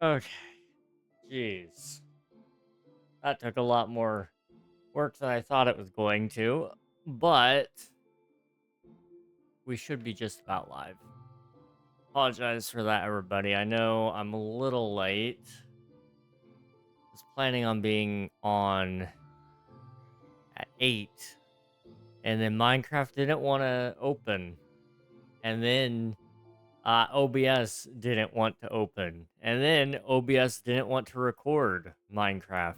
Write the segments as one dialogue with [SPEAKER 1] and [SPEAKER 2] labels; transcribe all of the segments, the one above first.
[SPEAKER 1] Okay. Jeez. That took a lot more work than I thought it was going to, but we should be just about live. Apologize for that, everybody. I know I'm a little late. Was planning on being on at 8, and then Minecraft didn't want to open, and then OBS didn't want to open, and then OBS didn't want to record Minecraft.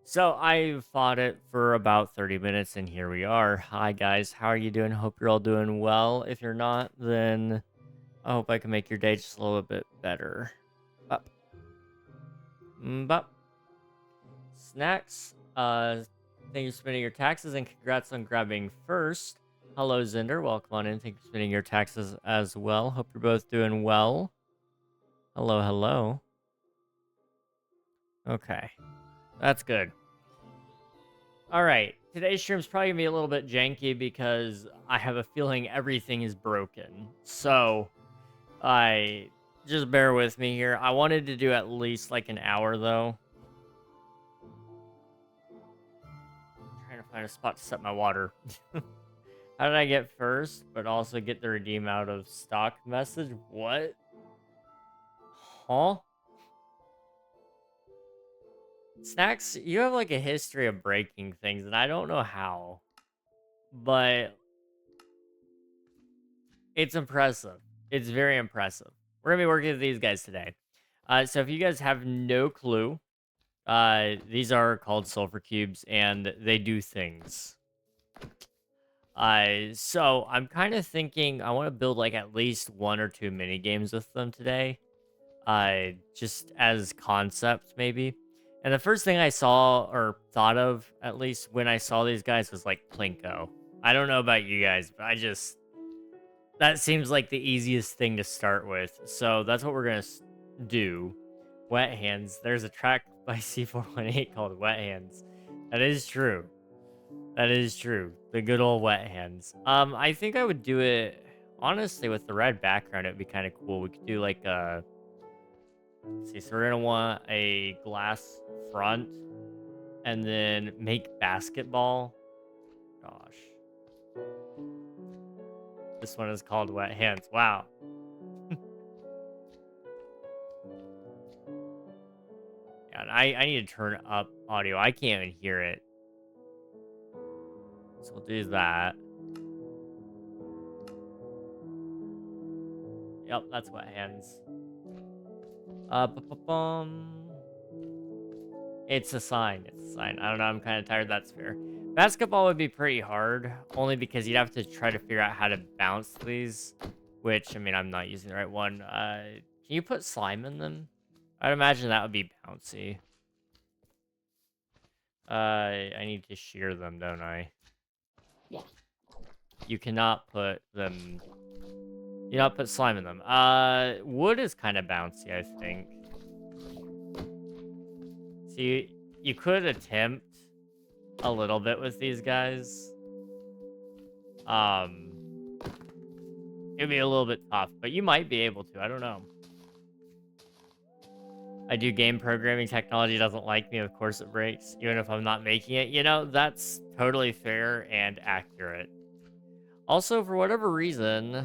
[SPEAKER 1] So I fought it for about 30 minutes, and here we are. Hi guys, how are you doing? Hope you're all doing well. If you're not, then I hope I can make your day just a little bit better. Bop. Bop. Snacks. Thank you for spending your taxes, and congrats on grabbing first. Hello, Zinder. Welcome on in. Thank you for spending your taxes as well. Hope you're both doing well. Hello, hello. Okay, that's good. All right, today's stream's probably gonna be a little bit janky because I have a feeling everything is broken. So, I just bear with me here. I wanted to do at least like an hour though. Trying to find a spot to set my water. How did I get first, but also get the redeem out of stock message? What? Huh? Snacks, you have like a history of breaking things, and I don't know how, but it's impressive. It's very impressive. We're gonna be working with these guys today. So if you guys have no clue, these are called sulfur cubes, and they do things. So I'm kind of thinking I want to build like at least 1 or 2 mini games with them today. Just as concept maybe. And the first thing I saw or thought of, at least when I saw these guys, was like Plinko. I don't know about you guys, but that seems like the easiest thing to start with. So that's what we're gonna do. Wet Hands. There's a track by C418 called Wet Hands. That is true. That is true. The good old Wet Hands. I think I would do it honestly with the red background. It'd be kind of cool. We could do like a. Let's see, so we're gonna want a glass front, and then make basketball. Gosh, this one is called Wet Hands. Wow. Yeah, and I need to turn up audio. I can't even hear it. So we'll do that. Yep, that's Wet Hands. It's a sign. It's a sign. I don't know. I'm kind of tired. That's fair. Basketball would be pretty hard, only because you'd have to try to figure out how to bounce these. Which, I mean, I'm not using the right one. Can you put slime in them? I'd imagine that would be bouncy. I need to shear them, don't I?
[SPEAKER 2] Yeah.
[SPEAKER 1] You cannot put them. You not put slime in them. Wood is kind of bouncy, I think. See, you could attempt a little bit with these guys. It'd be a little bit tough, but you might be able to. I don't know. I do game programming. Technology doesn't like me. Of course it breaks, even if I'm not making it. You know, that's totally fair and accurate. Also, for whatever reason,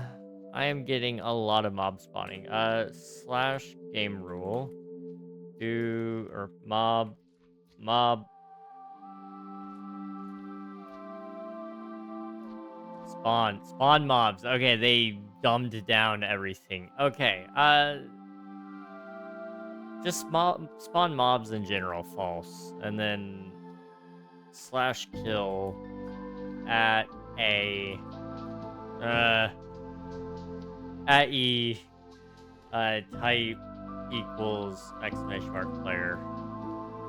[SPEAKER 1] I am getting a lot of mob spawning. Slash game rule. Or mob. Spawn mobs. Okay, they dumbed down everything. Okay, just spawn mobs in general, false. And then slash kill at a at E type equals exclamation mark player.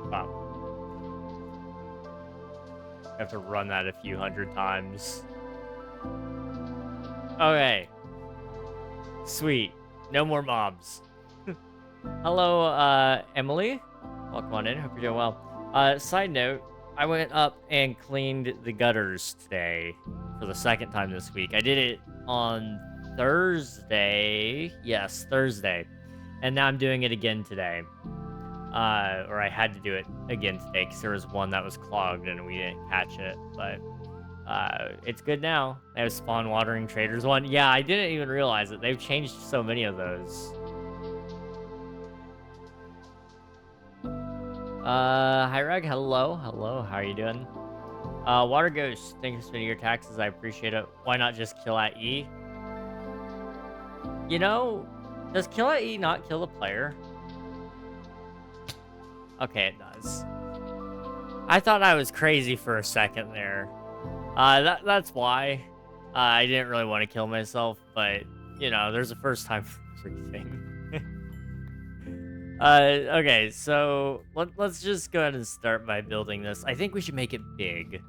[SPEAKER 1] Wow. I have to run that a few hundred times. Okay. Sweet. No more mobs. Hello, Emily. Welcome on in. Hope you're doing well. Side note, I went up and cleaned the gutters today for the second time this week. I did it on Thursday. Yes, Thursday. And now I'm doing it again today. Or I had to do it again today because there was one that was clogged and we didn't catch it. But it's good now. They have spawn watering traders one. Yeah, I didn't even realize it. They've changed so many of those. Hyreg, hello. Hello, how are you doing? Water Ghost, thank you for spending your taxes. I appreciate it. Why not just kill at E? You know, does kill at E not kill the player? Okay, it does. I thought I was crazy for a second there. That's why. I didn't really want to kill myself, but, you know, there's a first time for everything. Okay, so let's just go ahead and start by building this. I think we should make it big.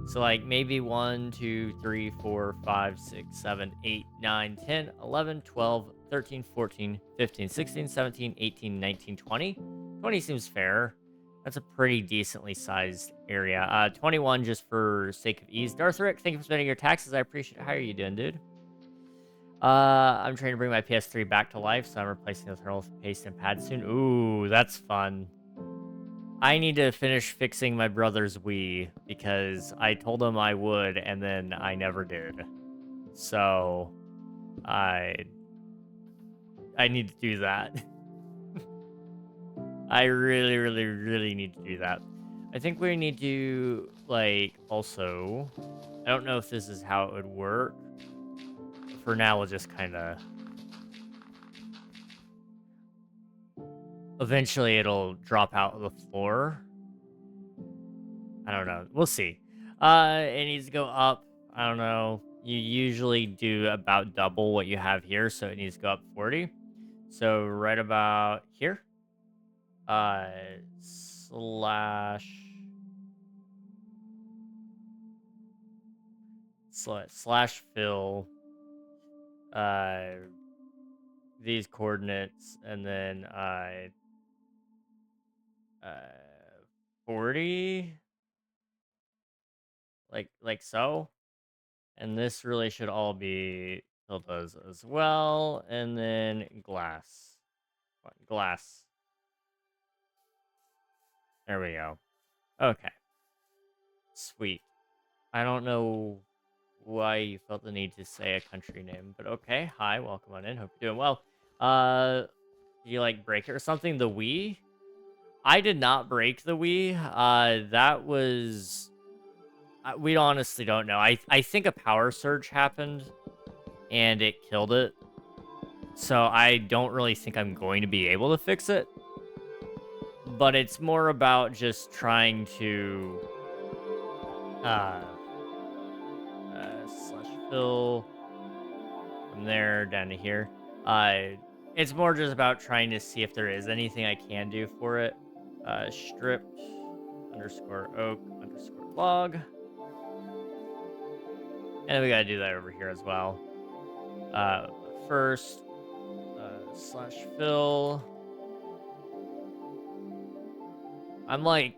[SPEAKER 1] So, like, maybe 1, 2, 3, 4, 5, 6, 7, 8, 9, 10, 11, 12, 13, 14, 15, 16, 17, 18, 19, 20. 20 seems fair. That's a pretty decently sized area. 21 just for sake of ease. Darthrick, thank you for spending your taxes. I appreciate it. How are you doing, dude? I'm trying to bring my PS3 back to life, so I'm replacing the thermal paste and pad soon. Ooh, that's fun. I need to finish fixing my brother's Wii because I told him I would, and then I never did. So, I need to do that. I really, really, really need to do that. I think we need to, like, also... I don't know if this is how it would work. For now, we'll just kind of... Eventually, it'll drop out of the floor. I don't know. We'll see. It needs to go up. I don't know. You usually do about double what you have here, so it needs to go up 40. So right about here. Slash fill these coordinates, and then uh 40, like so. And this really should all be filled as well, and then glass. Glass. There we go. Okay. Sweet. I don't know why you felt the need to say a country name, but okay. Hi, welcome on in. Hope you're doing well. Do you like break it or something? The Wii? I did not break the Wii. That was... we honestly don't know. I think a power surge happened, and it killed it. So I don't really think I'm going to be able to fix it. But it's more about just trying to... slash fill from there down to here. It's more just about trying to see if there is anything I can do for it. Stripped underscore oak underscore log. And then we gotta do that over here as well. First, slash fill. I'm like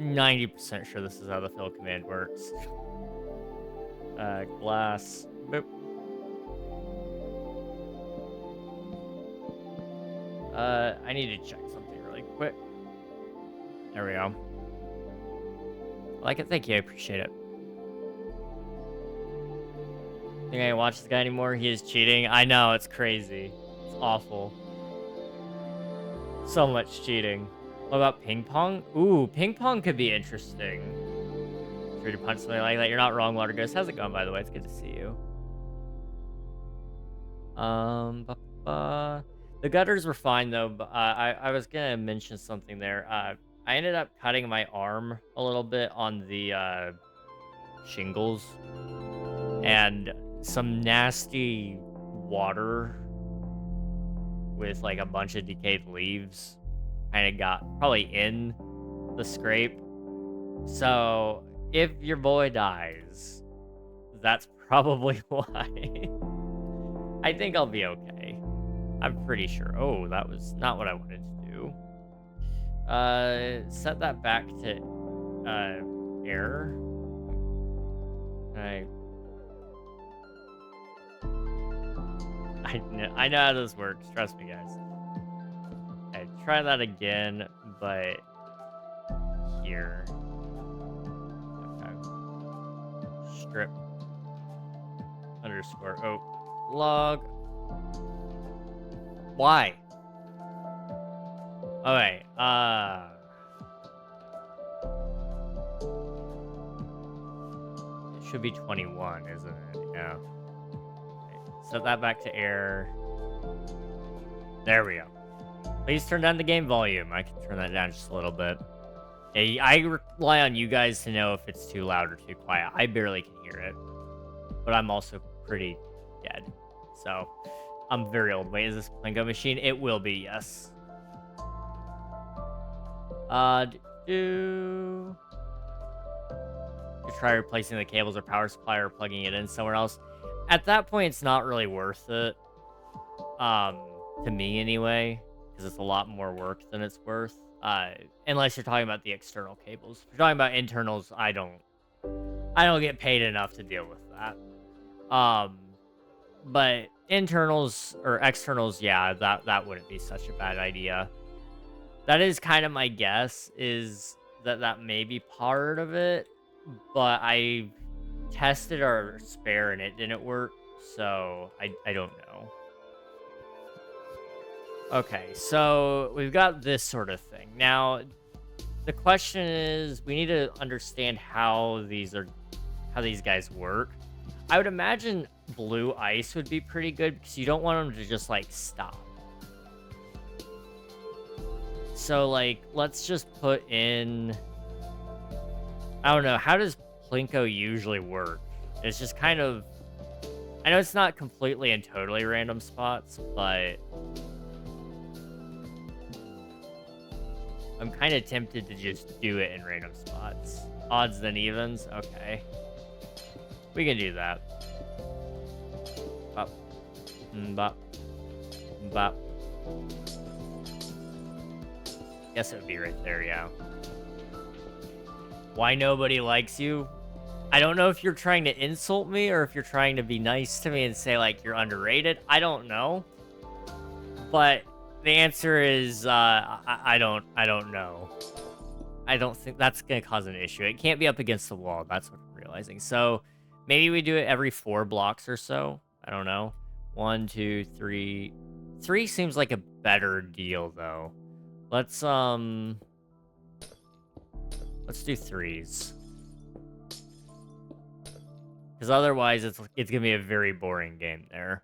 [SPEAKER 1] 90% sure this is how the fill command works. Glass. Boop. I need to check something really quick. There we go. I like it. Thank you. I appreciate it. Think I can watch this guy anymore? He is cheating. I know. It's crazy. It's awful. So much cheating. What about ping pong? Ooh, ping pong could be interesting. Free to punch something like that. You're not wrong, Water Ghost. How's it going, by the way? It's good to see you. The gutters were fine, though. But I was going to mention something there. I ended up cutting my arm a little bit on the shingles. And some nasty water with, like, a bunch of decayed leaves kind of got probably in the scrape. So if your boy dies, that's probably why. I think I'll be okay. I'm pretty sure. Oh, that was not what I wanted to do. Set that back to error. I know how this works. Trust me, guys. try that again, but here. Okay. Strip underscore log. Why? Okay. It should be 21, isn't it? Yeah. Okay. Set that back to air. There we go. Please turn down the game volume. I can turn that down just a little bit. Yeah, I rely on you guys to know if it's too loud or too quiet. I barely can hear it, but I'm also pretty dead. So I'm very old. Wait, is this Plinko machine? It will be, yes. You try replacing the cables or power supply or plugging it in somewhere else. At that point, it's not really worth it. To me anyway, because it's a lot more work than it's worth. Unless you're talking about the external cables. If you're talking about internals, I don't get paid enough to deal with that. But internals or externals, yeah, that wouldn't be such a bad idea. That is kind of my guess, is that may be part of it, but I tested our spare and it didn't work, so I don't know. Okay, so we've got this sort of thing. Now, the question is, we need to understand how these guys work. I would imagine blue ice would be pretty good because you don't want them to just like stop. So like, let's just put in, I don't know, how does Plinko usually work? It's just kind of, I know it's not completely and totally random spots, but I'm kind of tempted to just do it in random spots. Odds than evens? Okay. We can do that. Bop. Bop. Bop. Guess it would be right there, yeah. Why nobody likes you? I don't know if you're trying to insult me or if you're trying to be nice to me and say, like, you're underrated. I don't know. But the answer is, I don't know. I don't think that's going to cause an issue. It can't be up against the wall. That's what I'm realizing. So maybe we do it every 4 blocks or so. I don't know. 1, 2, 3. 3 seems like a better deal, though. Let's do 3s. Because otherwise, it's going to be a very boring game there.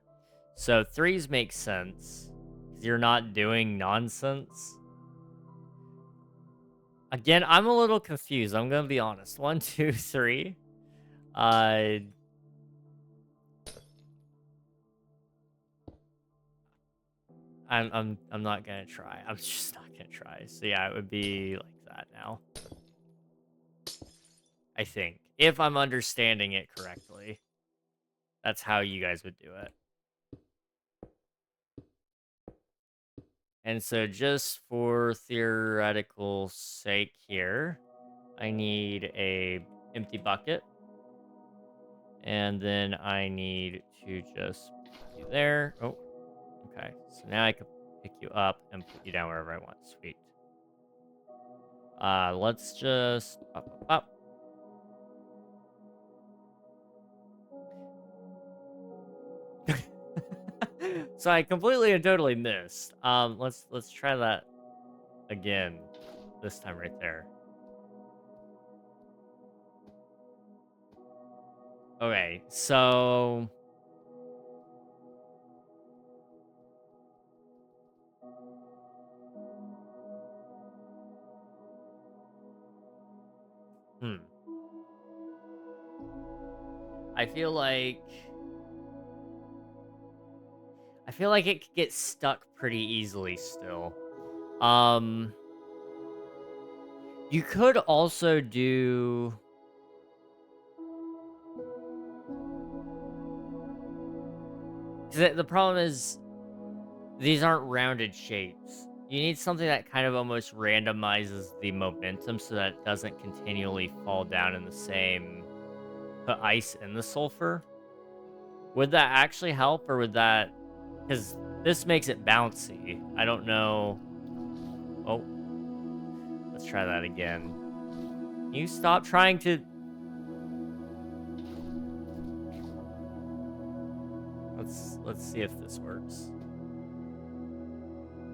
[SPEAKER 1] So 3s make sense. You're not doing nonsense. Again, I'm a little confused. I'm gonna be honest. 1, 2, 3. I'm not gonna try. I'm just not gonna try. So yeah, it would be like that now. I think, if I'm understanding it correctly, that's how you guys would do it. And so just for theoretical sake here, I need a empty bucket. And then I need to just put you there. Oh, okay. So now I can pick you up and put you down wherever I want. Sweet. Let's just up. So I completely and totally missed. Let's try that again. This time right there. Okay, so I feel like it could get stuck pretty easily still. You could also do, the problem is these aren't rounded shapes. You need something that kind of almost randomizes the momentum so that it doesn't continually fall down in the same, put ice in the sulfur. Would that actually help, or would that, because this makes it bouncy. I don't know. Oh, let's try that again. You stop trying to... Let's see if this works.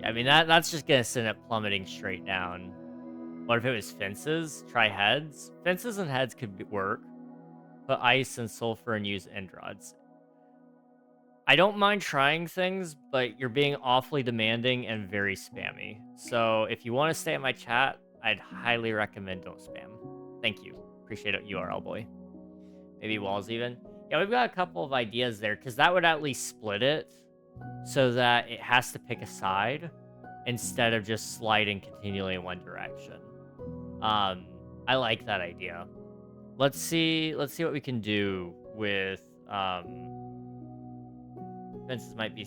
[SPEAKER 1] Yeah, I mean, that's just gonna send it plummeting straight down. What if it was fences? Try heads? Fences and heads could work. Put ice and sulfur and use end rods. I don't mind trying things, but you're being awfully demanding and very spammy. So if you want to stay in my chat, I'd highly recommend don't spam. Thank you. Appreciate it, URL boy. Maybe walls even. Yeah, we've got a couple of ideas there, because that would at least split it so that it has to pick a side instead of just sliding continually in one direction. I like that idea. Let's see what we can do with fences might be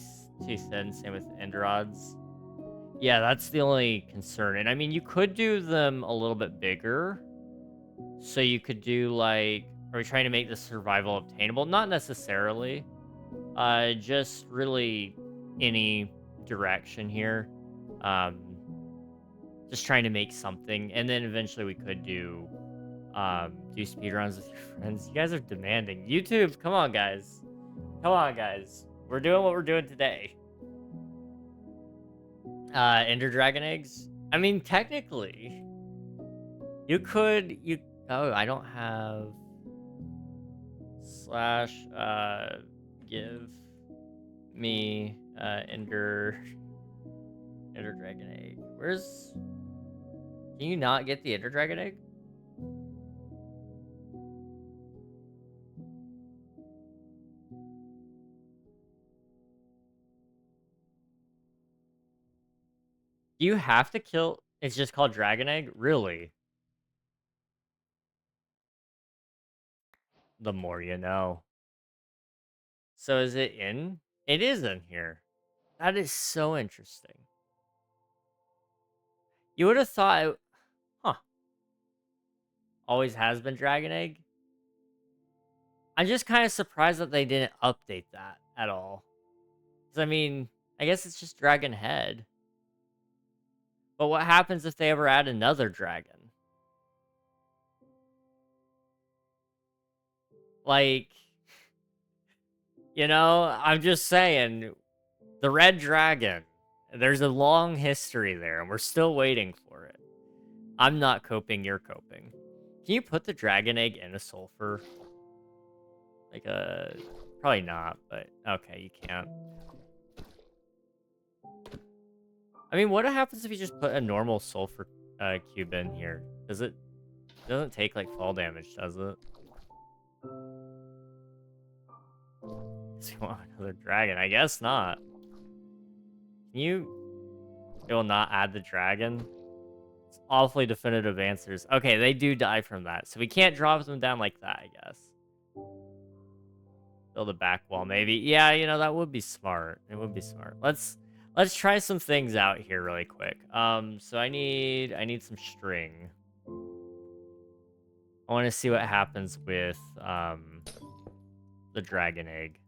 [SPEAKER 1] too thin, same with end rods. Yeah, that's the only concern. And I mean, you could do them a little bit bigger. So you could do like, are we trying to make the survival obtainable? Not necessarily. Just really any direction here. Just trying to make something. And then eventually we could do speedruns with your friends. You guys are demanding. YouTube, come on, guys. Come on, guys. We're doing what we're doing today. Ender Dragon eggs? I mean, technically, you could, oh, I don't have / give me, Ender Dragon egg. Can you not get the Ender Dragon egg? Do you have to kill, it's just called Dragon egg? Really? The more you know. So is it in? It is in here. That is so interesting. You would have thought, huh? Always has been Dragon Egg. I'm just kind of surprised that they didn't update that at all. Because I mean, I guess it's just Dragon Head. But what happens if they ever add another dragon? Like, I'm just saying, the Red Dragon, there's a long history there, and we're still waiting for it. I'm not coping, you're coping. Can you put the Dragon Egg in a Sulfur? Like probably not, but okay, you can't. I mean, what happens if you just put a normal Sulfur cube in here? It doesn't take like fall damage, does it? Does he want another dragon? I guess not. It will not add the dragon? It's awfully definitive answers. Okay, they do die from that, so we can't drop them down like that, I guess. Build a back wall, maybe. Yeah, that would be smart. It would be smart. Let's try some things out here really quick. So I need some string. I want to see what happens with the dragon egg.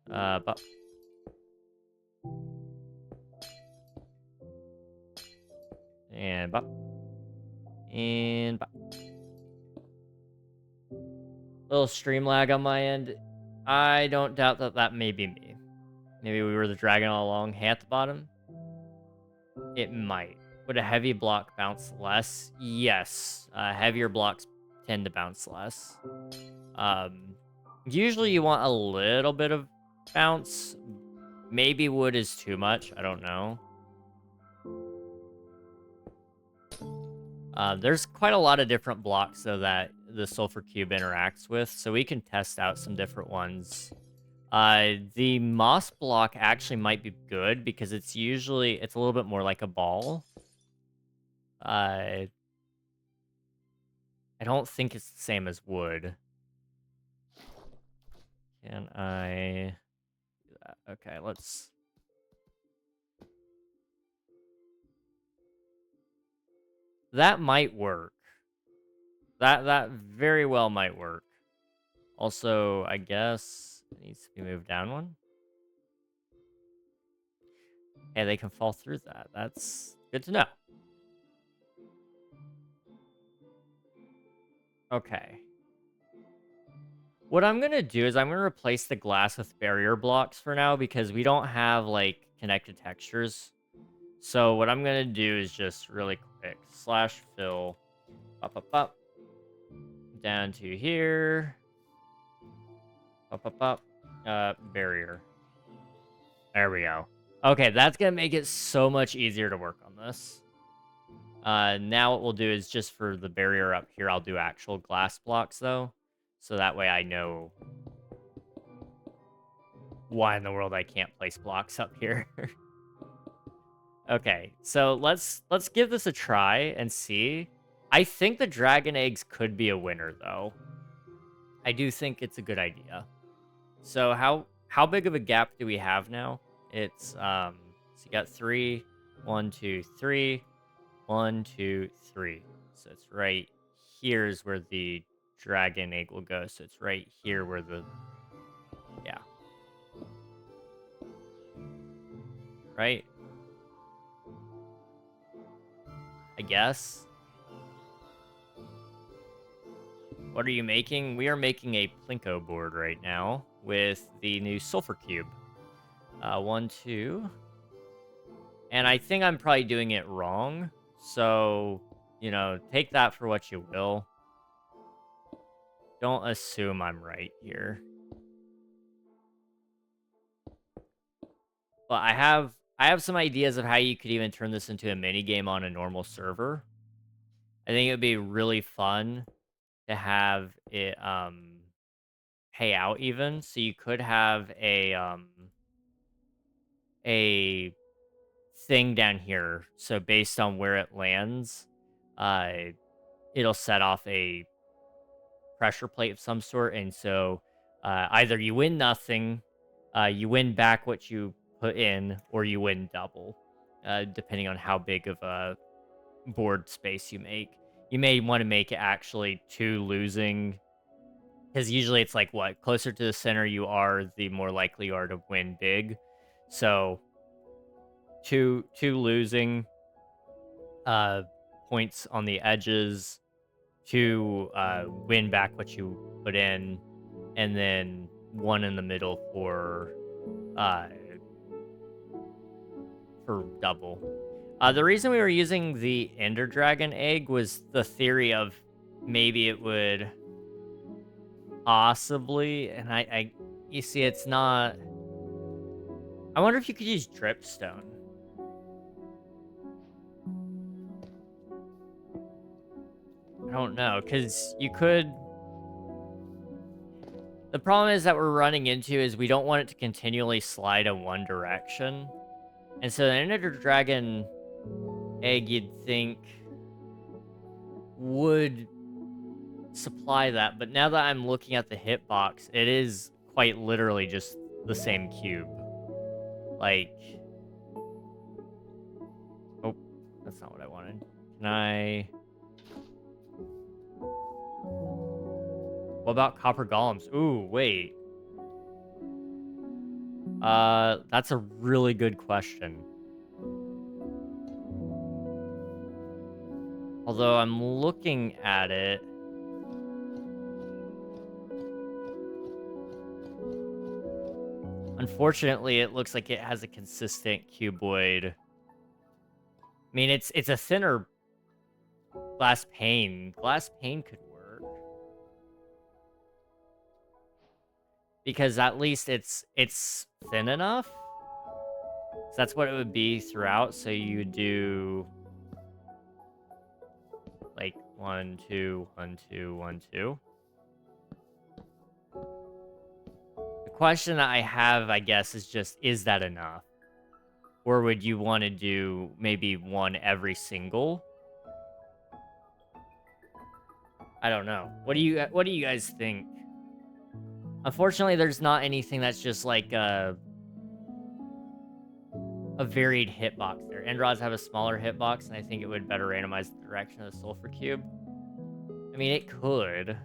[SPEAKER 1] But and bop. And bop. Little stream lag on my end. I don't doubt that may be me. Maybe we were the dragon all along. Hey, at the bottom? It might. Would a heavy block bounce less? Yes. Heavier blocks tend to bounce less. Usually you want a little bit of bounce. Maybe wood is too much. I don't know. There's quite a lot of different blocks, though, that the Sulfur Cube interacts with, so we can test out some different ones. The moss block actually might be good, because it's a little bit more like a ball. I don't think it's the same as wood. Can I do that? Okay, let's... That might work. That very well might work. Also, I guess it needs to be moved down one. Hey, they can fall through that. That's good to know. Okay. What I'm gonna do is I'm gonna replace the glass with barrier blocks for now because we don't have like connected textures. So what I'm gonna do is just really quick slash fill up down to here up barrier. There we go. Okay, that's gonna make it so much easier to work on this. Now what we'll do is just for the barrier up here, I'll do actual glass blocks though, so that way I know why in the world I can't place blocks up here. Okay, so let's give this a try and see. I think the dragon eggs could be a winner though. I do think it's a good idea. So how big of a gap do we have now? It's so you got 3, 1, 2, 3, 1, 2, 3. So it's right here's where the dragon egg will go. So it's right here where the yeah, right? I guess. What are you making? We are making a Plinko board right now with the new Sulfur cube. 1, 2. And I think I'm probably doing it wrong. So, take that for what you will. Don't assume I'm right here. But I have some ideas of how you could even turn this into a mini game on a normal server. I think it would be really fun to have it pay out even. So you could have a thing down here. So based on where it lands, uh it'll set off a pressure plate of some sort, and so either you win nothing, you win back what you put in, or you win double, depending on how big of a board space you make. You may want to make it actually two losing, because usually it's like what closer to the center you are, the more likely you are to win big. So two losing uh points on the edges to win back what you put in, and then one in the middle uh, for double. The reason we were using the Ender Dragon egg was the theory of maybe it would possibly, and you see, it's not. I wonder if you could use dripstone. I don't know, because you could. The problem is that we're running into is we don't want it to continually slide in one direction. And so the Ender Dragon egg, you'd think, would supply that. But now that I'm looking at the hitbox, it is quite literally just the same cube. Like, oh, that's not what I wanted. Can I... What about copper golems? Ooh, wait. That's a really good question. Although I'm looking at it. Unfortunately, it looks like it has a consistent cuboid. I mean, it's a thinner glass pane. Glass pane could work. Because at least it's thin enough. So that's what it would be throughout. So you would do like 1, 2, 1, 2, 1, 2. The question that I have, I guess, is just, is that enough? Or would you want to do maybe one every single? I don't know. What do you guys think? Unfortunately, there's not anything that's just like a varied hitbox there. Endrods have a smaller hitbox, and I think it would better randomize the direction of the Sulfur Cube. I mean, it could.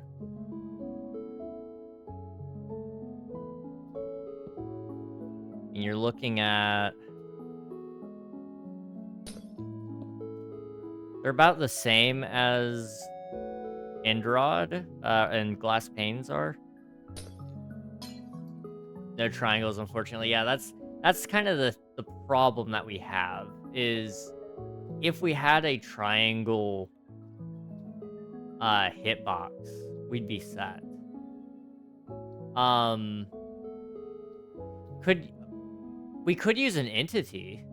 [SPEAKER 1] And you're looking at... They're about the same as Indrod and glass panes are. No triangles, unfortunately. Yeah, that's kind of the problem that we have is if we had a triangle hitbox, we'd be set. Um could we could use an entity.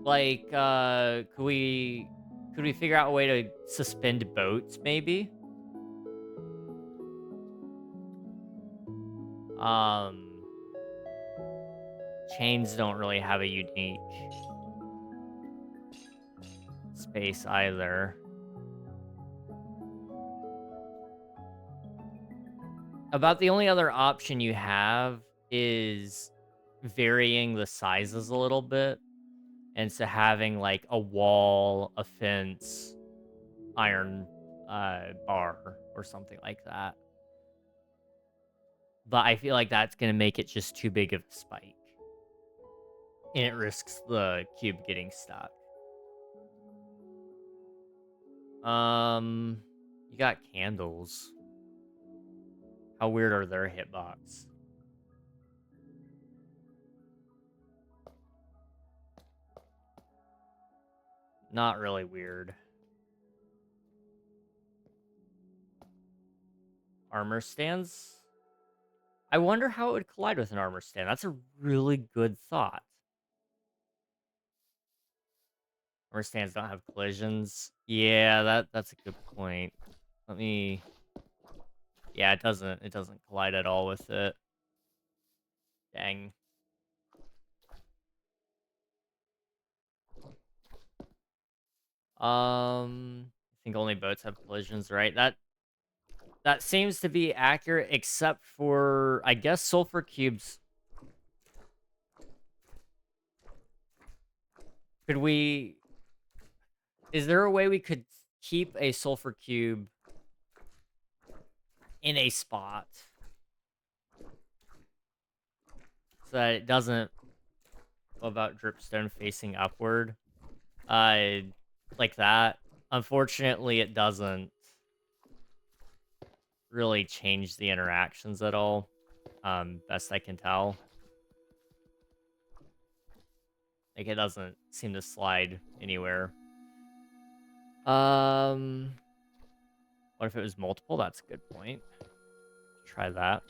[SPEAKER 1] Like could we figure out a way to suspend boats maybe? Um Chains don't really have a unique space either. About the only other option you have is varying the sizes a little bit. And so having like a wall, a fence, iron bar, or something like that. But I feel like that's going to make it just too big of a spike. And it risks the cube getting stuck. You got candles. How weird are their hitbox? Not really weird. Armor stands? I wonder how it would collide with an armor stand. That's a really good thought. Armor stands don't have collisions. Yeah, that's a good point. Let me. Yeah, it doesn't collide at all with it. Dang. I think only boats have collisions, right? That seems to be accurate, except for I guess sulfur cubes. Could we? Is there a way we could keep a sulfur cube in a spot so that it doesn't? What about dripstone facing upward? Like that. Unfortunately, it doesn't really change the interactions at all. Best I can tell. Like, it doesn't seem to slide anywhere. What if it was multiple? That's a good point. Try that.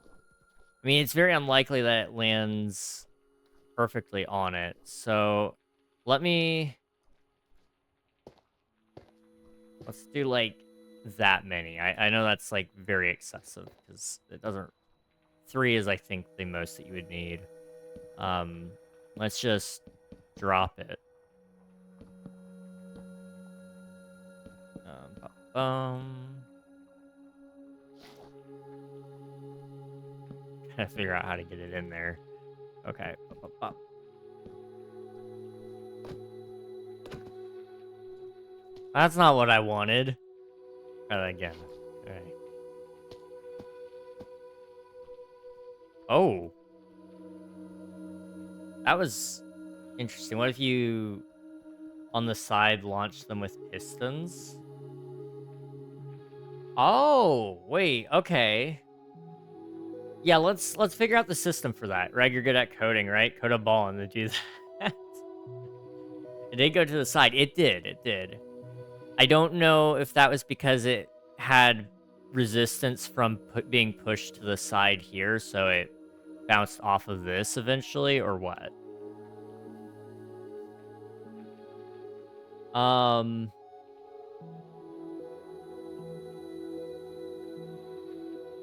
[SPEAKER 1] I mean, it's very unlikely that it lands perfectly on it. So, let's do, like, that many. I know that's, like, very excessive, because it doesn't... 3 is, I think, the most that you would need. Let's just drop it. Gotta figure out how to get it in there. Okay. That's not what I wanted. Try that again. Alright. Oh. That was interesting. What if you, on the side, launch them with pistons? Oh, wait. Okay. Yeah, let's figure out the system for that. Reg, you're good at coding, right? Code a ball and then do that. It did go to the side. It did. I don't know if that was because it had resistance from being pushed to the side here, so it bounced off of this eventually, or what.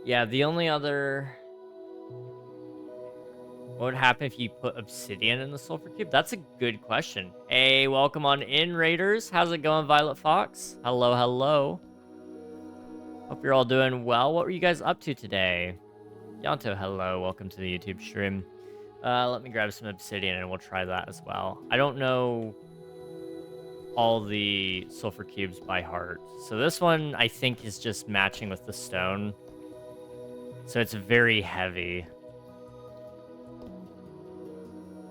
[SPEAKER 1] Yeah, the only other... What would happen if you put obsidian in the sulfur cube? That's a good question. Hey, welcome on in, Raiders. How's it going, Violet Fox? Hello, hello. Hope you're all doing well. What were you guys up to today? Yanto, hello. Welcome to the YouTube stream. Let me grab some obsidian and we'll try that as well. I don't know all the sulfur cubes by heart. So this one, I think, is just matching with the stone. So it's very heavy.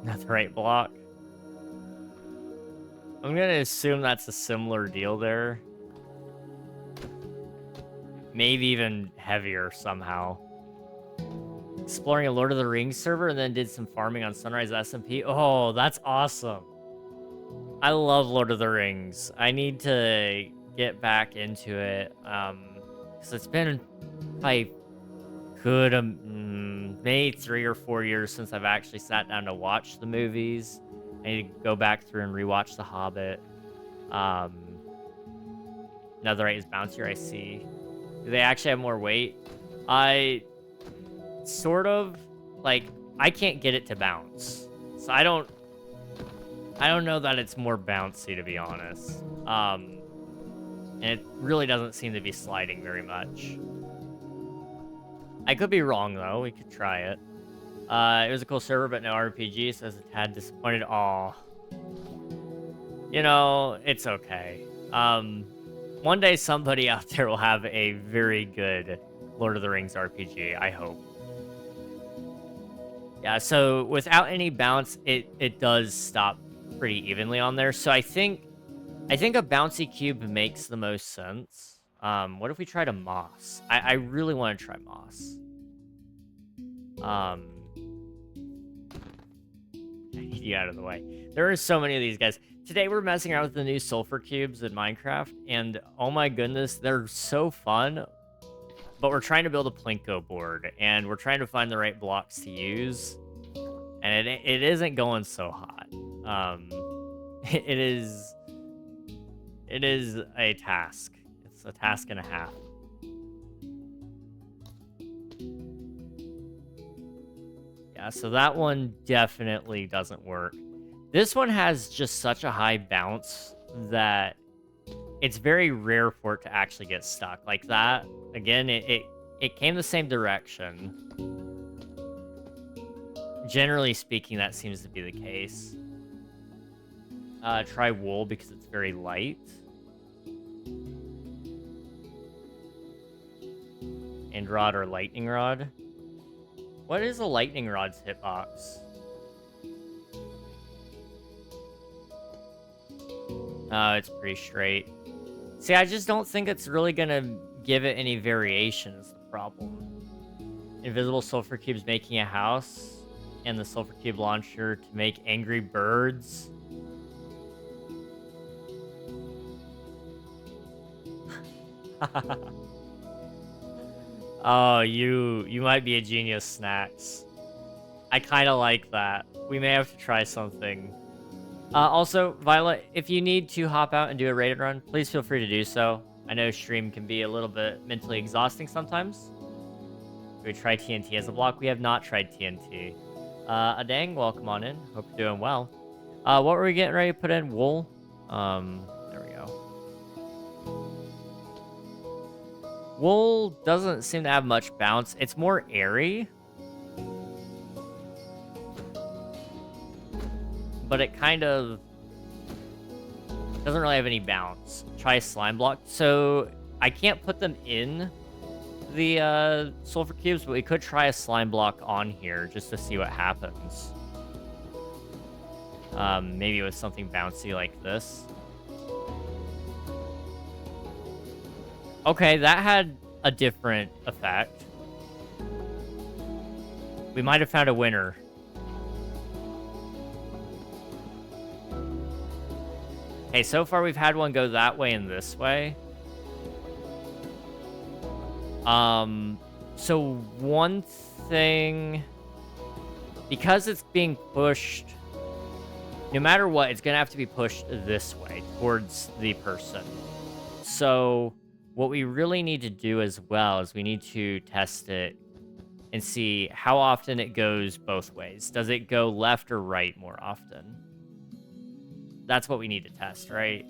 [SPEAKER 1] Not the right block. I'm gonna assume that's a similar deal there. Maybe even heavier somehow. Exploring a Lord of the Rings server and then did some farming on Sunrise SMP. Oh, that's awesome. I love Lord of the Rings. I need to get back into it. Because it's been, if I could, maybe 3 or 4 years since I've actually sat down to watch the movies. I need to go back through and rewatch The Hobbit. Netherite is bouncier, I see. Do they actually have more weight? I sort of, like, I can't get it to bounce. So I don't know that it's more bouncy, to be honest. And it really doesn't seem to be sliding very much. I could be wrong, though. We could try it. It was a cool server, but no RPG, so I was a tad disappointed. Aw. You know, it's okay. One day somebody out there will have a very good Lord of the Rings RPG, I hope. Yeah, so without any bounce, it does stop pretty evenly on there. So I think a bouncy cube makes the most sense. What if we tried a moss? I really want to try moss. I need you out of the way. There are so many of these guys. Today we're messing around with the new sulfur cubes in Minecraft, and oh my goodness, they're so fun. But we're trying to build a Plinko board, and we're trying to find the right blocks to use, and it isn't going so hot. It is a task. It's a task and a half. Yeah, so that one definitely doesn't work. This one has just such a high bounce that it's very rare for it to actually get stuck. Like that, again, it came the same direction. Generally speaking, that seems to be the case. Try wool because it's very light. And rod or lightning rod. What is a lightning rod's hitbox? Oh, it's pretty straight. See, I just don't think it's really gonna give it any variation is the problem. Invisible sulfur cubes making a house, and the sulfur cube launcher to make angry birds. Oh, you might be a genius, Snacks. I kind of like that. We may have to try something. Also, Violet, if you need to hop out and do a raid run, please feel free to do so. I know stream can be a little bit mentally exhausting sometimes. We try TNT as a block. We have not tried TNT. Adang, welcome on in. Hope you're doing well. What were we getting ready to put in? Wool? There we go. Wool doesn't seem to have much bounce. It's more airy. But it kind of doesn't really have any bounce. Try slime block. So I can't put them in the sulfur cubes, but we could try a slime block on here just to see what happens. Maybe with something bouncy like this. Okay, that had a different effect. We might have found a winner. Okay, so far we've had one go that way and this way. So one thing, because it's being pushed, no matter what, it's gonna have to be pushed this way towards the person. So what we really need to do as well is we need to test it and see how often it goes both ways. Does it go left or right more often? That's what we need to test, right?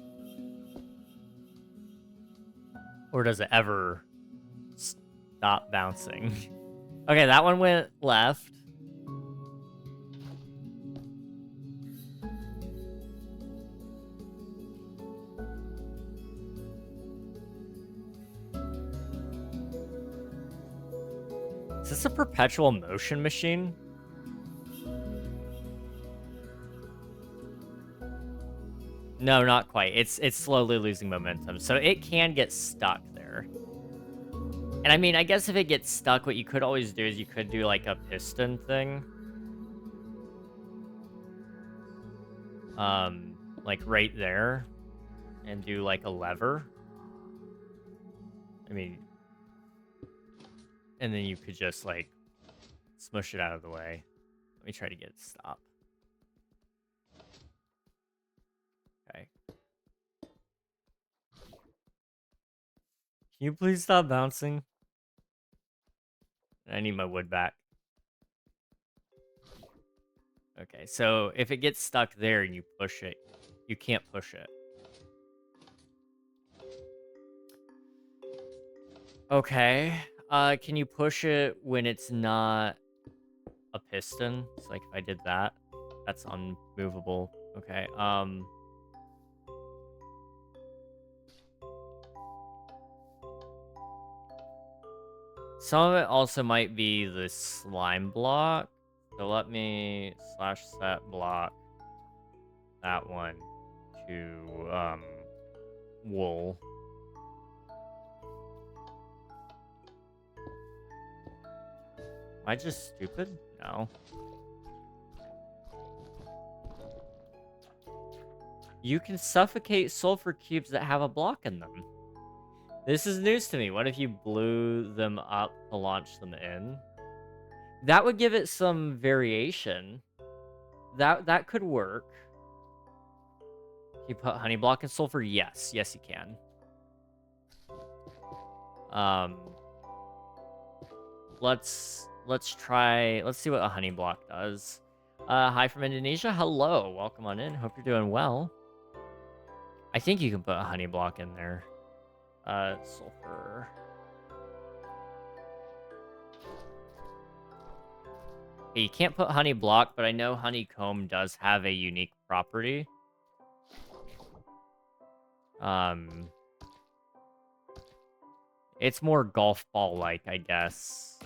[SPEAKER 1] Or does it ever stop bouncing? Okay, that one went left. Is this a perpetual motion machine? No, not quite. It's slowly losing momentum, so it can get stuck there. And I mean, I guess if it gets stuck, what you could always do is you could do like a piston thing. Like right there, and do like a lever. I mean, and then you could just like smush it out of the way. Let me try to get it to stop. Okay. Can you please stop bouncing? I need my wood back. Okay, so if it gets stuck there and you push it, you can't push it. Okay. Can you push it when it's not a piston? So like if I did that, that's unmovable. Okay. Some of it also might be the slime block. So let me slash set block that one to wool. Am I just stupid? No. You can suffocate sulfur cubes that have a block in them. This is news to me. What if you blew them up to launch them in? That would give it some variation. That could work. Can you put honey block in sulfur? Yes. Yes, you can. Let's see what a honey block does. Hi from Indonesia. Hello. Welcome on in. Hope you're doing well. I think you can put a honey block in there. Sulfur. Okay, you can't put honey block, but I know honeycomb does have a unique property. It's more golf ball-like, I guess.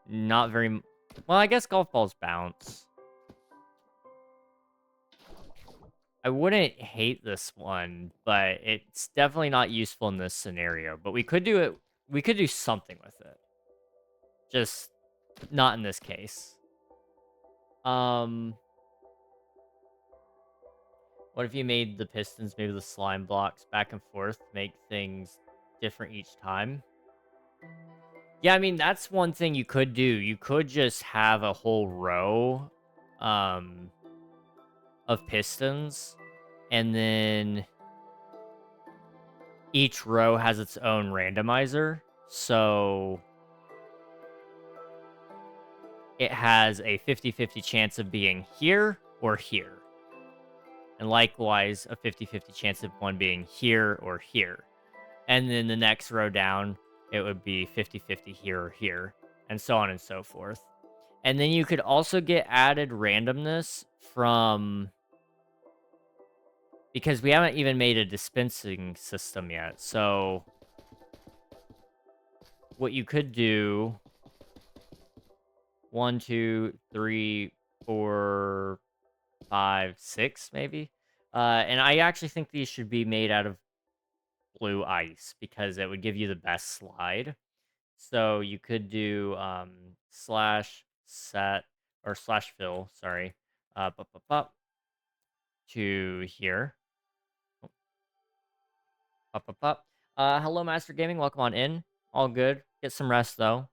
[SPEAKER 1] Not very... Well, I guess golf balls bounce. I wouldn't hate this one, but it's definitely not useful in this scenario. But we could do it... We could do something with it. Just not in this case. What if you made the pistons, maybe the slime blocks back and forth, make things different each time? Yeah, I mean, that's one thing you could do. You could just have a whole row of pistons, and then each row has its own randomizer. So it has a 50-50 chance of being here or here. And likewise, a 50-50 chance of one being here or here. And then the next row down, it would be 50-50 here or here, and so on and so forth. And then you could also get added randomness from... Because we haven't even made a dispensing system yet, so... What you could do... 1, 2, 3, 4, 5, 6, maybe? And I actually think these should be made out of blue ice, because it would give you the best slide. So you could do slash set, or slash fill, sorry, to here. Hello, Master Gaming. Welcome on in. All good. Get some rest, though.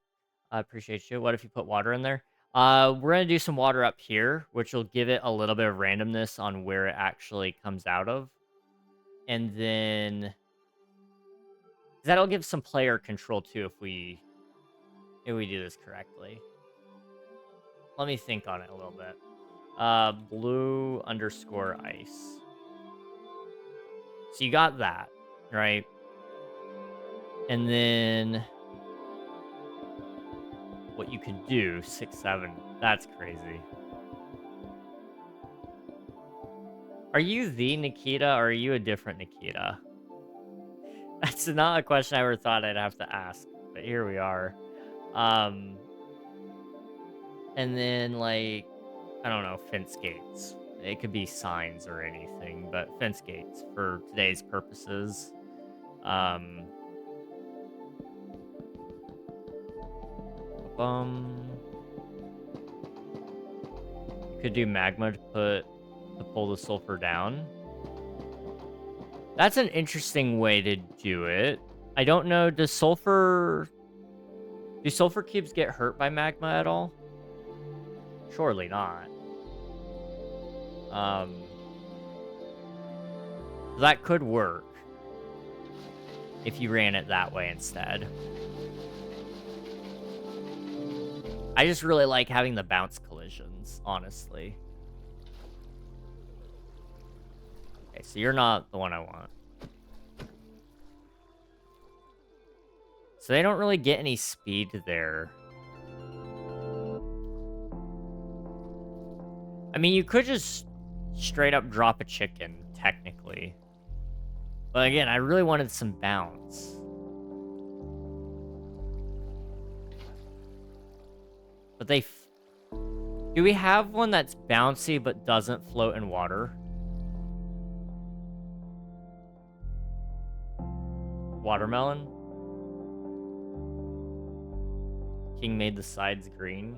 [SPEAKER 1] I appreciate you. What if you put water in there? We're going to do some water up here, which will give it a little bit of randomness on where it actually comes out of. And then... That'll give some player control, too, if we do this correctly. Let me think on it a little bit. Blue underscore ice. So you got that, right? And then what you could do, 6, 7, that's crazy. Are you the Nikita, or are you a different Nikita? That's not a question I ever thought I'd have to ask, but here we are. And then, like, I don't know, fence gates. It could be signs or anything, but fence gates for today's purposes. You could do magma to pull the sulfur down. That's an interesting way to do it. I don't know. Do sulfur cubes get hurt by magma at all? Surely not. That could work if you ran it that way instead. I just really like having the bounce collisions, honestly. Okay, so you're not the one I want. So they don't really get any speed there. I mean, you could just straight up drop a chicken, technically. But again, I really wanted some bounce. But do we have one that's bouncy but doesn't float in water? Watermelon? King made the sides green.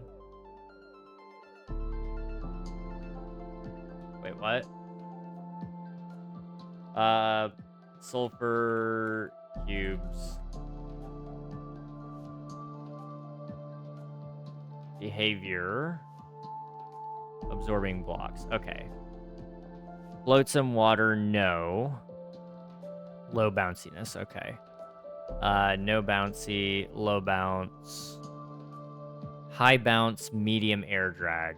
[SPEAKER 1] Wait, what? Sulfur cubes. Behavior. Absorbing blocks. Okay. Floats in water, no. Low bounciness, okay. No bouncy, low bounce. High bounce, medium air drag.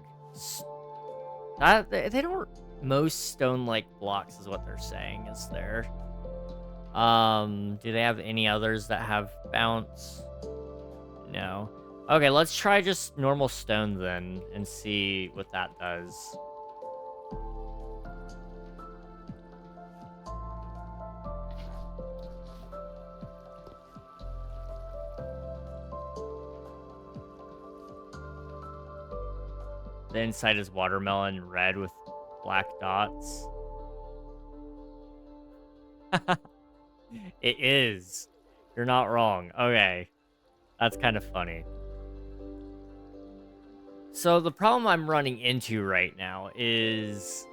[SPEAKER 1] They don't... Most stone-like blocks is what they're saying is there. Do they have any others that have bounce? No. Okay, let's try just normal stone then and see what that does. The inside is watermelon red with black dots. It is. You're not wrong. Okay. That's kind of funny. So the problem I'm running into right now is...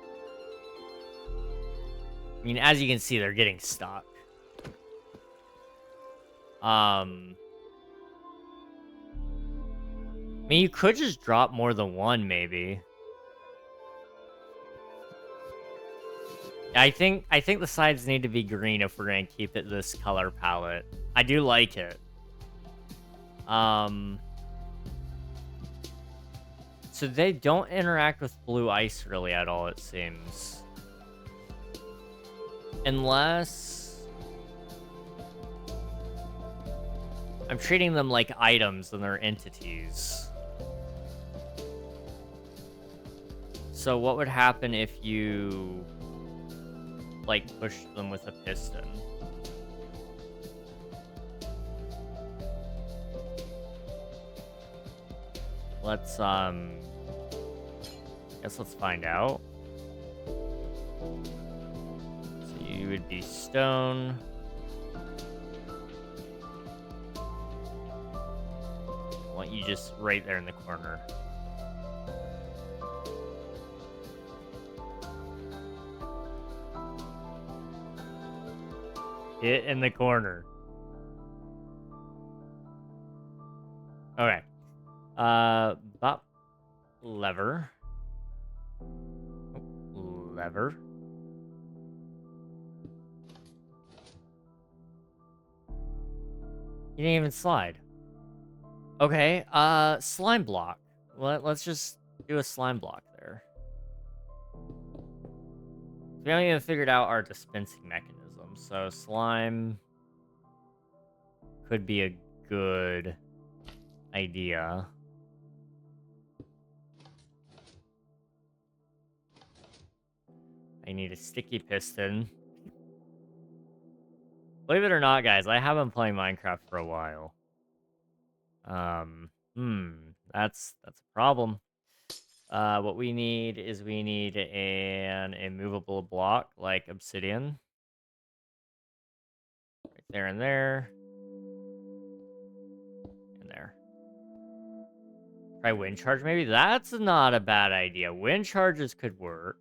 [SPEAKER 1] I mean, as you can see, they're getting stuck. I mean, you could just drop more than one, maybe. I think the sides need to be green if we're gonna keep it this color palette. I do like it. So they don't interact with blue ice really at all, it seems. Unless... I'm treating them like items and they're entities. So what would happen if you... like, push them with a piston? Let's, guess let's find out. So you would be stone. I want you just right there in the corner. Get in the corner. Okay. Bop. Lever. Lever. You didn't even slide. Okay, slime block. Let's just do a slime block there. We haven't even figured out our dispensing mechanism, so slime could be a good idea. I need a sticky piston. Believe it or not, guys, I have been playing Minecraft for a while. That's a problem. What we need is we need an immovable block like obsidian. Right there and there. And there. Try wind charge maybe? That's not a bad idea. Wind charges could work.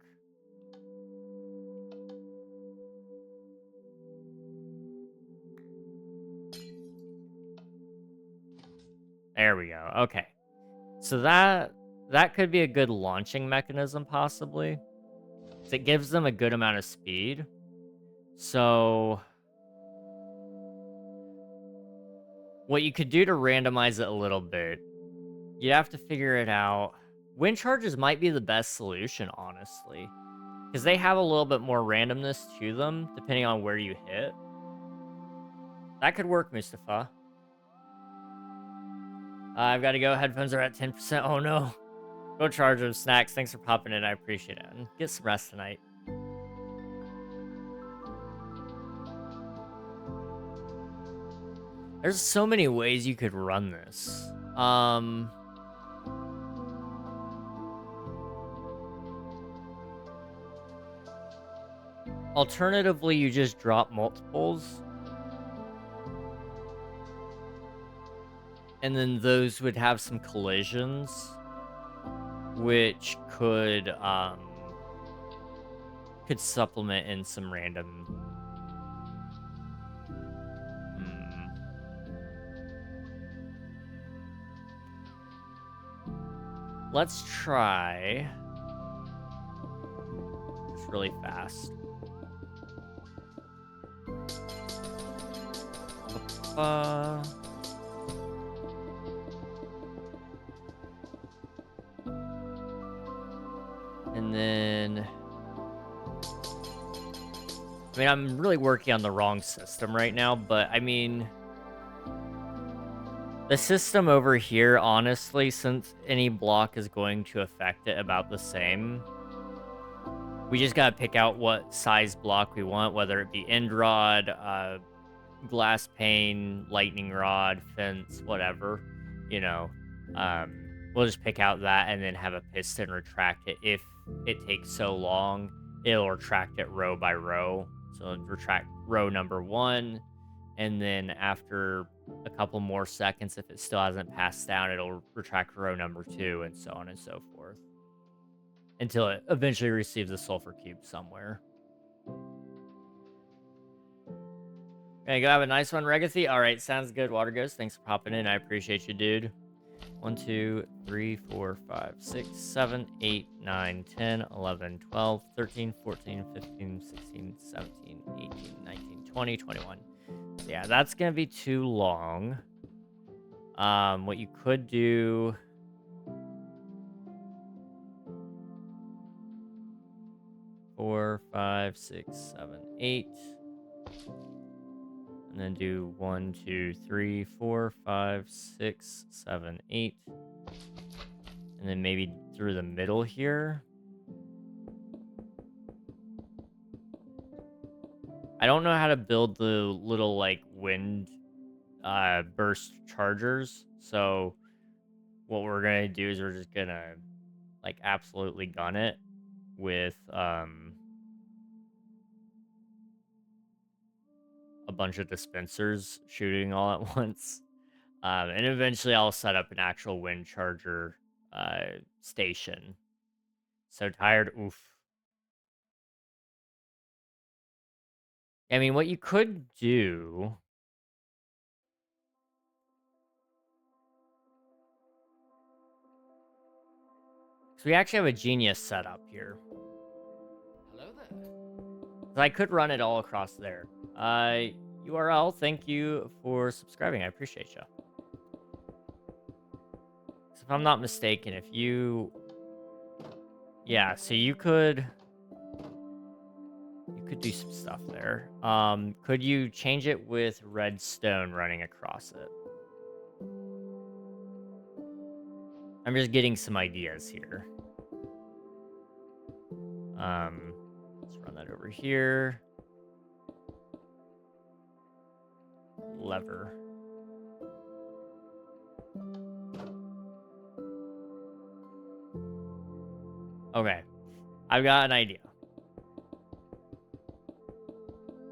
[SPEAKER 1] There we go. Okay. So that could be a good launching mechanism possibly. 'Cause it gives them a good amount of speed. So what you could do to randomize it a little bit, you'd have to figure it out. Wind charges might be the best solution, honestly. Because they have a little bit more randomness to them, depending on where you hit. That could work, Mustafa. I've got to go. Headphones are at 10%. Oh, no. Go charge them. Snacks, thanks for popping in. I appreciate it. And get some rest tonight. There's so many ways you could run this. Alternatively, you just drop multiples. And then those would have some collisions, which could supplement in some random. Let's try just really fast. And then, I mean, I'm really working on the wrong system right now, but I mean, the system over here, honestly, since any block is going to affect it about the same, we just gotta pick out what size block we want, whether it be end rod, glass pane, lightning rod, fence, whatever, you know. We'll just pick out that and then have a piston retract it. If it takes so long, it'll retract it row by row. So it'll retract row number 1, and then after a couple more seconds, if it still hasn't passed down, it'll retract row number 2, and so on and so forth. Until it eventually receives a sulfur cube somewhere. Okay, go have a nice one, Regathy. All right, sounds good, Water Ghost. Thanks for popping in. I appreciate you, dude. 1, 2, 3, 4, 5, 6, 7, 8, 9, 10, 11, 12, 13, 14, 15, 16, 17, 18, 19, 20, 21. So yeah, that's going to be too long. What you could do... Four, 5, 6, 7, 8. And then do 1, 2, 3, 4, 5, 6, 7, 8. And then maybe through the middle here. I don't know how to build the little, like, wind burst chargers. So what we're going to do is we're just going to, like, absolutely gun it with a bunch of dispensers shooting all at once. And eventually I'll set up an actual wind charger station. So tired. Oof. I mean, what you could do... So we actually have a genius setup here. Hello there. So I could run it all across there. URL, thank you for subscribing. I appreciate you. So if I'm not mistaken, if you... Yeah, so you could do some stuff there. Could you change it with redstone running across it? I'm just getting some ideas here. Let's run that over here. Lever. Okay. I've got an idea.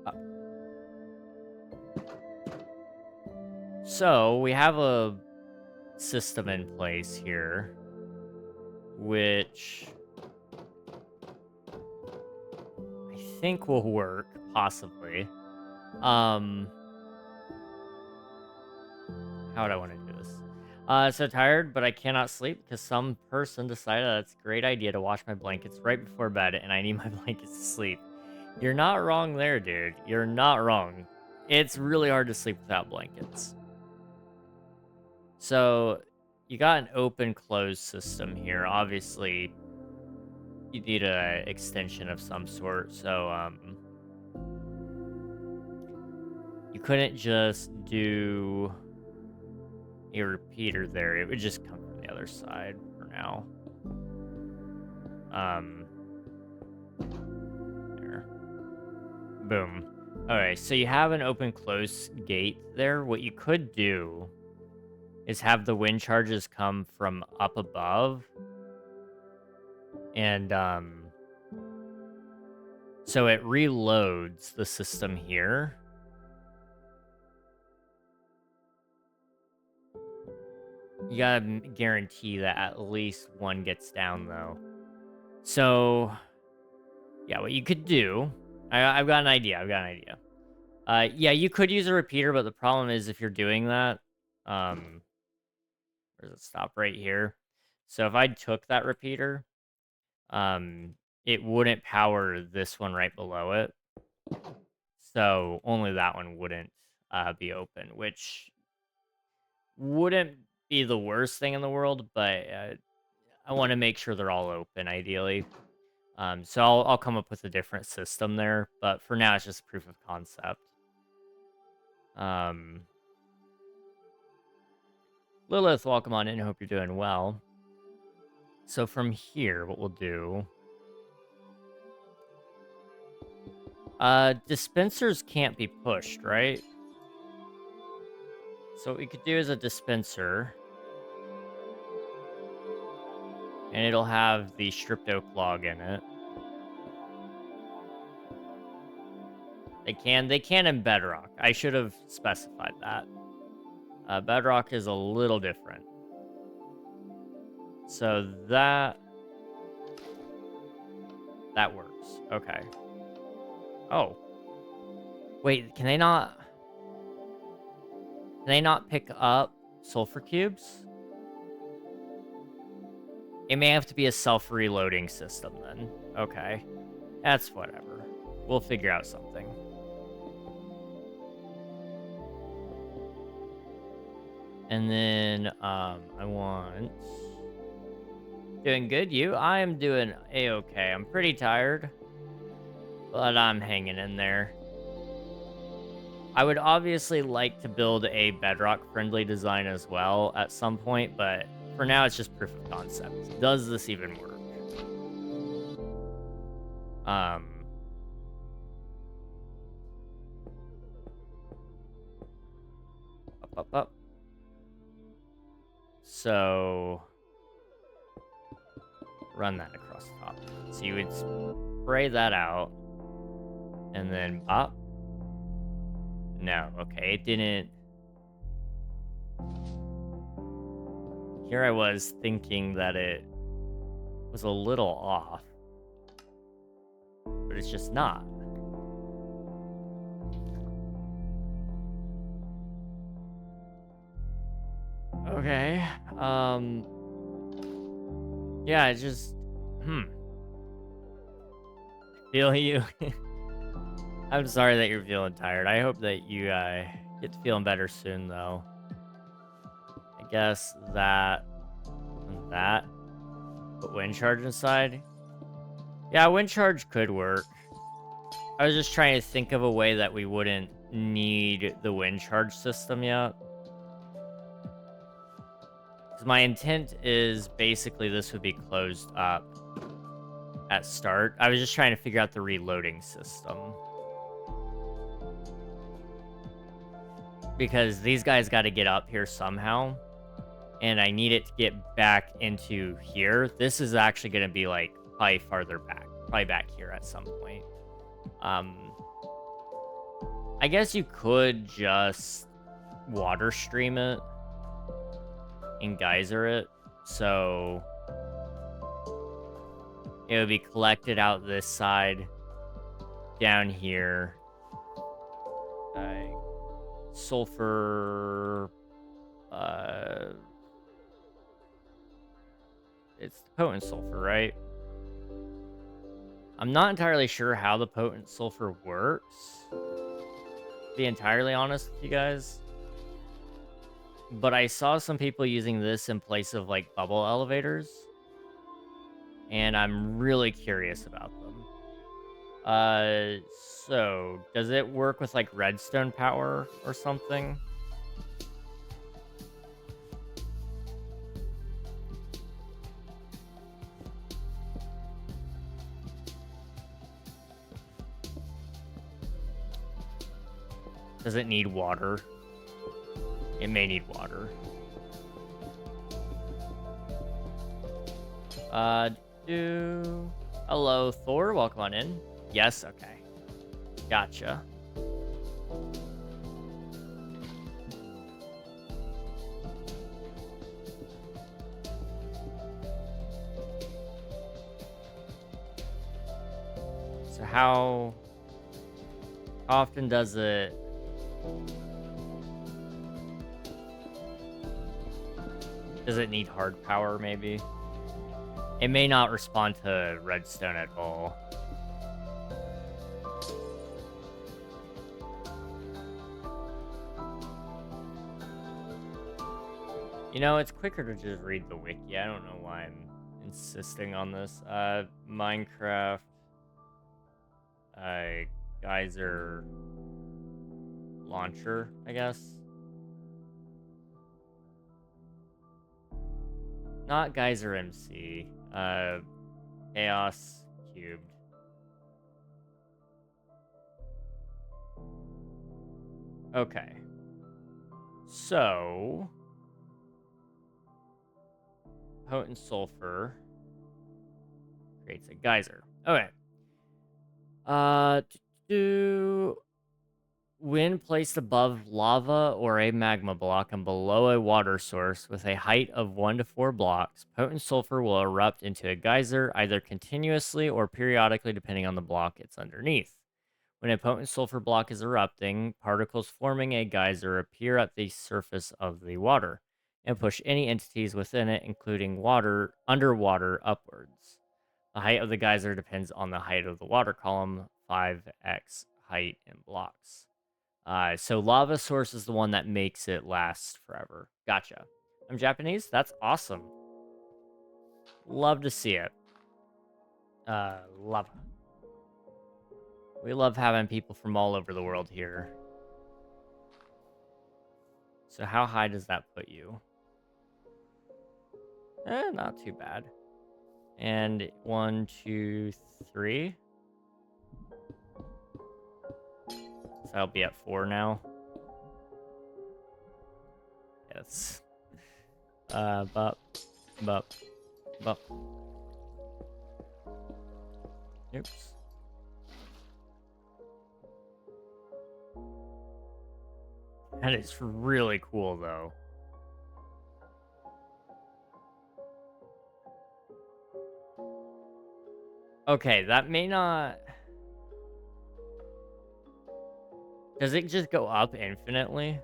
[SPEAKER 1] Uh, So, we have a system in place here, which I think will work, possibly. Um, how would I want to do this? So tired, but I cannot sleep because some person decided that it's a great idea to wash my blankets right before bed, and I need my blankets to sleep. You're not wrong there, dude. You're not wrong. It's really hard to sleep without blankets. So, you got an open-close system here. Obviously, you need a extension of some sort. So, you couldn't just do a repeater there. It would just come from the other side for now. There. Boom. Alright, so you have an open-close gate there. What you could do is have the wind charges come from up above. And, so it reloads the system here. You gotta guarantee that at least one gets down, though. So, yeah, what you could do... I've got an idea. Yeah, you could use a repeater, but the problem is if you're doing that... Where does it stop? Right here. So if I took that repeater... it wouldn't power this one right below it. So only that one wouldn't be open, which wouldn't be the worst thing in the world, but I want to make sure they're all open, ideally. So I'll come up with a different system there, but for now it's just proof of concept. Lilith, welcome on in. Hope you're doing well. So from here, what we'll do... dispensers can't be pushed, right? So what we could do is a dispenser. And it'll have the stripped oak log in it. They can in Bedrock. I should have specified that. Bedrock is a little different. So that works. Okay. Oh. Wait, can they not pick up sulfur cubes? It may have to be a self-reloading system then. Okay. That's whatever. We'll figure out something. And then, I want... Doing good, you? I am doing A-okay. I'm pretty tired, but I'm hanging in there. I would obviously like to build a bedrock-friendly design as well at some point, but for now, it's just proof of concept. Does this even work? Up. So, run that across the top. So you would spray that out, and then pop. No, okay, it didn't. Here I was thinking that it was a little off, but it's just not. Okay, yeah, it just, feel you. I'm sorry that you're feeling tired. I hope that you get to feeling better soon, though. I guess that and that. Put wind charge inside. Yeah, wind charge could work. I was just trying to think of a way that we wouldn't need the wind charge system yet. Because my intent is basically this would be closed up at start. I was just trying to figure out the reloading system. Because these guys got to get up here somehow. And I need it to get back into here. This is actually going to be like probably farther back. Probably back here at some point. I guess you could just water stream it and geyser it. So it would be collected out this side, down here. Sulfur. It's the potent sulfur, right? I'm not entirely sure how the potent sulfur works, to be entirely honest with you guys. But I saw some people using this in place of like bubble elevators, and I'm really curious about them. So does it work with like redstone power or something? Does it need water? It may need water. Hello, Thor. Welcome on in. Yes, okay. Gotcha. So how often does it... Does it need hard power, maybe? It may not respond to redstone at all. You know, it's quicker to just read the wiki. I don't know why I'm insisting on this. Minecraft... geyser... launcher, I guess. Not Geyser MC. Chaos Cubed. Okay. So... Potent sulfur creates a geyser. Okay. When placed above lava or a magma block and below a water source with a height of 1 to 4 blocks, potent sulfur will erupt into a geyser either continuously or periodically depending on the block it's underneath. When a potent sulfur block is erupting, particles forming a geyser appear at the surface of the water and push any entities within it, including underwater, upwards. The height of the geyser depends on the height of the water column, 5x height in blocks. So lava source is the one that makes it last forever. Gotcha. I'm Japanese? That's awesome. Love to see it. Lava. We love having people from all over the world here. So how high does that put you? Not too bad. And 1, 2, 3. So I'll be at 4 now. Yes. Bop. Oops. That is really cool, though. Okay, that may not... Does it just go up infinitely?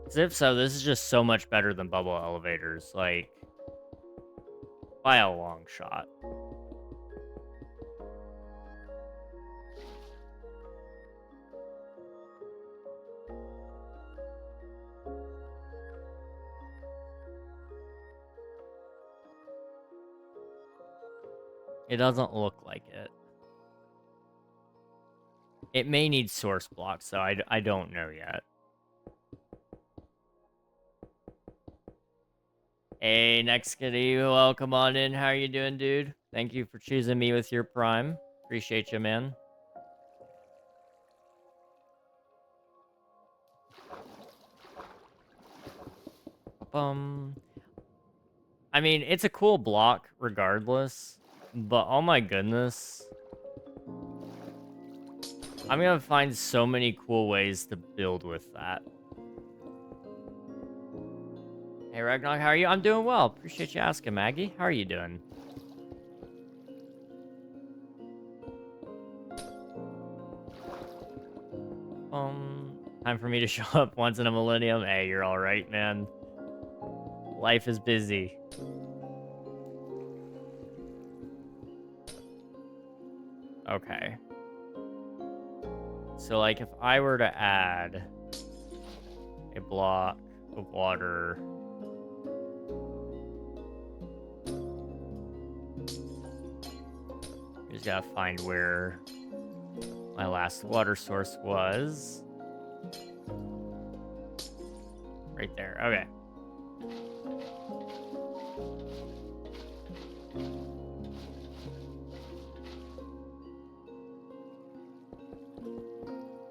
[SPEAKER 1] 'Cause if so, this is just so much better than bubble elevators, like, by a long shot. It doesn't look like it. It may need source blocks, so I don't know yet. Hey, next kitty, welcome on in. How are you doing, dude? Thank you for choosing me with your prime. Appreciate you, man. I mean, it's a cool block regardless. But oh my goodness. I'm gonna find so many cool ways to build with that. Hey Ragnar, how are you? I'm doing well. Appreciate you asking, Maggie. How are you doing? Time for me to show up once in a millennium. Hey, you're all right, man. Life is busy. Okay. So, like, if I were to add a block of water, I just gotta find where my last water source was. Right there. Okay.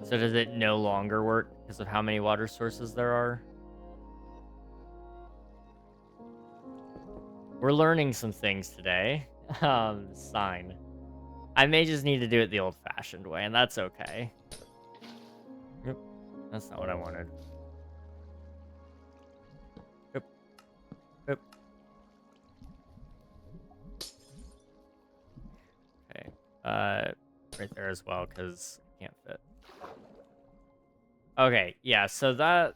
[SPEAKER 1] So does it no longer work because of how many water sources there are? We're learning some things today. Sign. I may just need to do it the old-fashioned way, and that's okay. Yep. That's not what I wanted. Yep. Yep. Okay. Right there as well, because I can't fit. Okay, yeah, so that...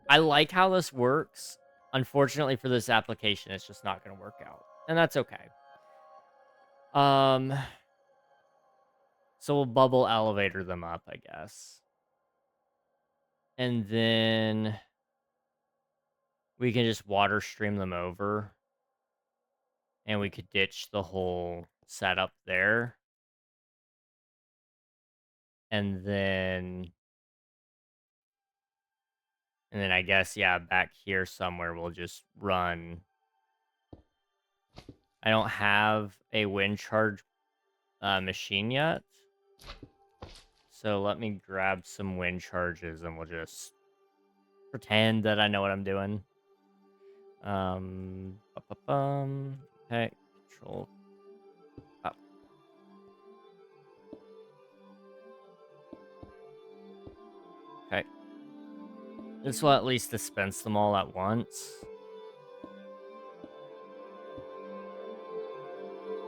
[SPEAKER 1] I like how this works. Unfortunately for this application, it's just not going to work out. And that's okay. So we'll bubble elevator them up, I guess. And then we can just water stream them over. And we could ditch the whole setup there. And then I guess, yeah, back here somewhere we'll just run. I don't have a wind charge machine yet. So let me grab some wind charges and we'll just pretend that I know what I'm doing. Okay, control up. Okay. This will at least dispense them all at once.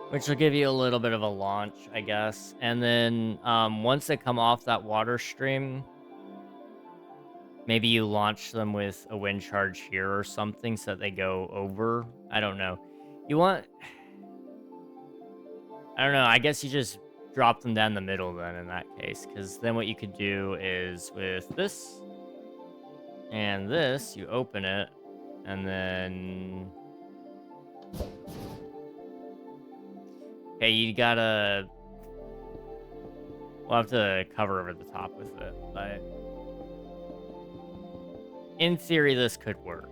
[SPEAKER 1] Which will give you a little bit of a launch, I guess. And then once they come off that water stream, maybe you launch them with a wind charge here or something so that they go over. I don't know. You want... I don't know. I guess you just drop them down the middle then in that case. Because then what you could do is with this and this, you open it. And then... Okay, you gotta... We'll have to cover over the top with it, but... In theory, this could work.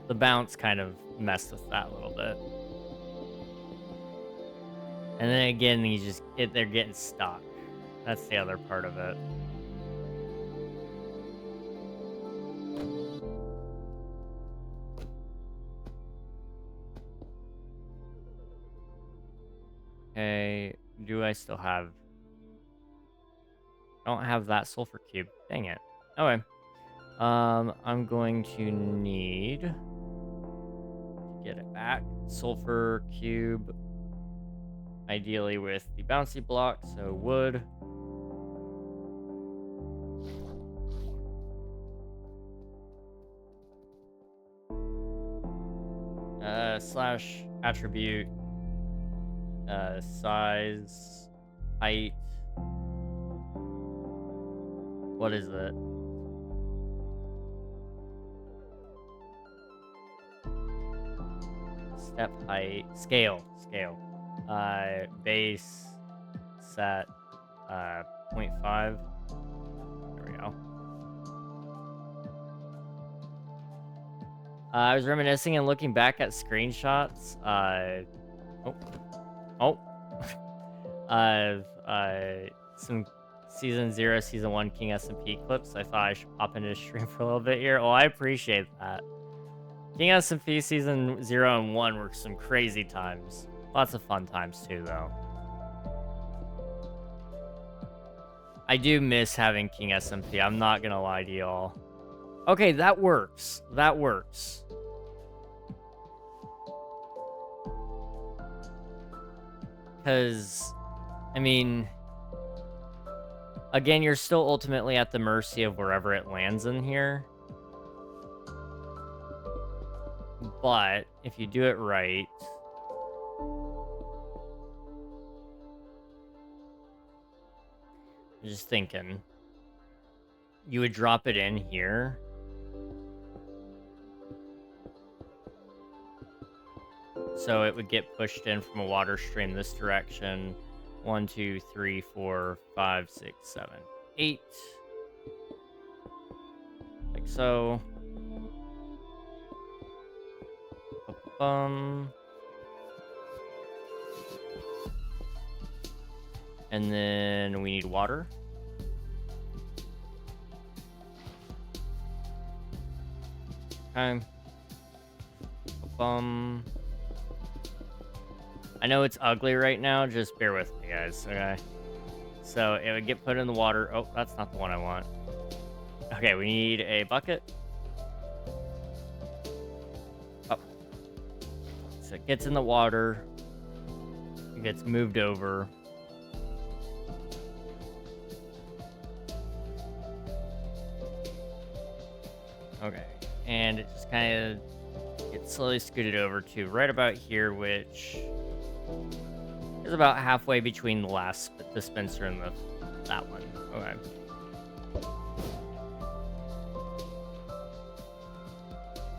[SPEAKER 1] The bounce kind of messed with that a little bit. And then again, they're getting stuck. That's the other part of it. Okay, do I still have... I don't have that sulfur cube. Dang it. Okay. I'm going to need to get it back. Sulfur cube. Ideally with the bouncy block, so wood. Slash attribute. Size. Height. What is it? Step height. Scale. Base. Set. 0.5. There we go. I was reminiscing and looking back at screenshots. Of some Season 0, Season 1 King SMP clips. I thought I should pop into the stream for a little bit here. Oh, I appreciate that. King SMP Season 0 and 1 were some crazy times. Lots of fun times too, though. I do miss having King SMP. I'm not gonna lie to y'all. Okay, that works. That works. Because, I mean, again, you're still ultimately at the mercy of wherever it lands in here. But if you do it right, I'm just thinking, you would drop it in here. So it would get pushed in from a water stream this direction. 1, 2, 3, 4, 5, 6, 7, 8. Like so. And then we need water. Okay. I know it's ugly right now, just bear with me, guys, okay? So it would get put in the water. Oh, that's not the one I want. Okay, we need a bucket. Oh. So it gets in the water. It gets moved over. Okay, and it just kind of gets slowly scooted over to right about here, which is about halfway between the last dispenser and that one. Okay.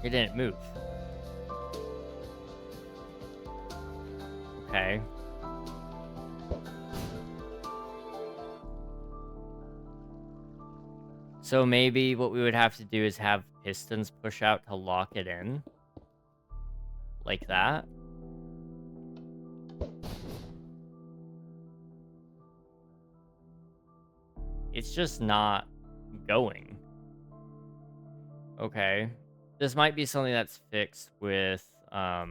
[SPEAKER 1] It didn't move. Okay. So maybe what we would have to do is have pistons push out to lock it in. Like that. It's just not going. Okay. This might be something that's fixed with, a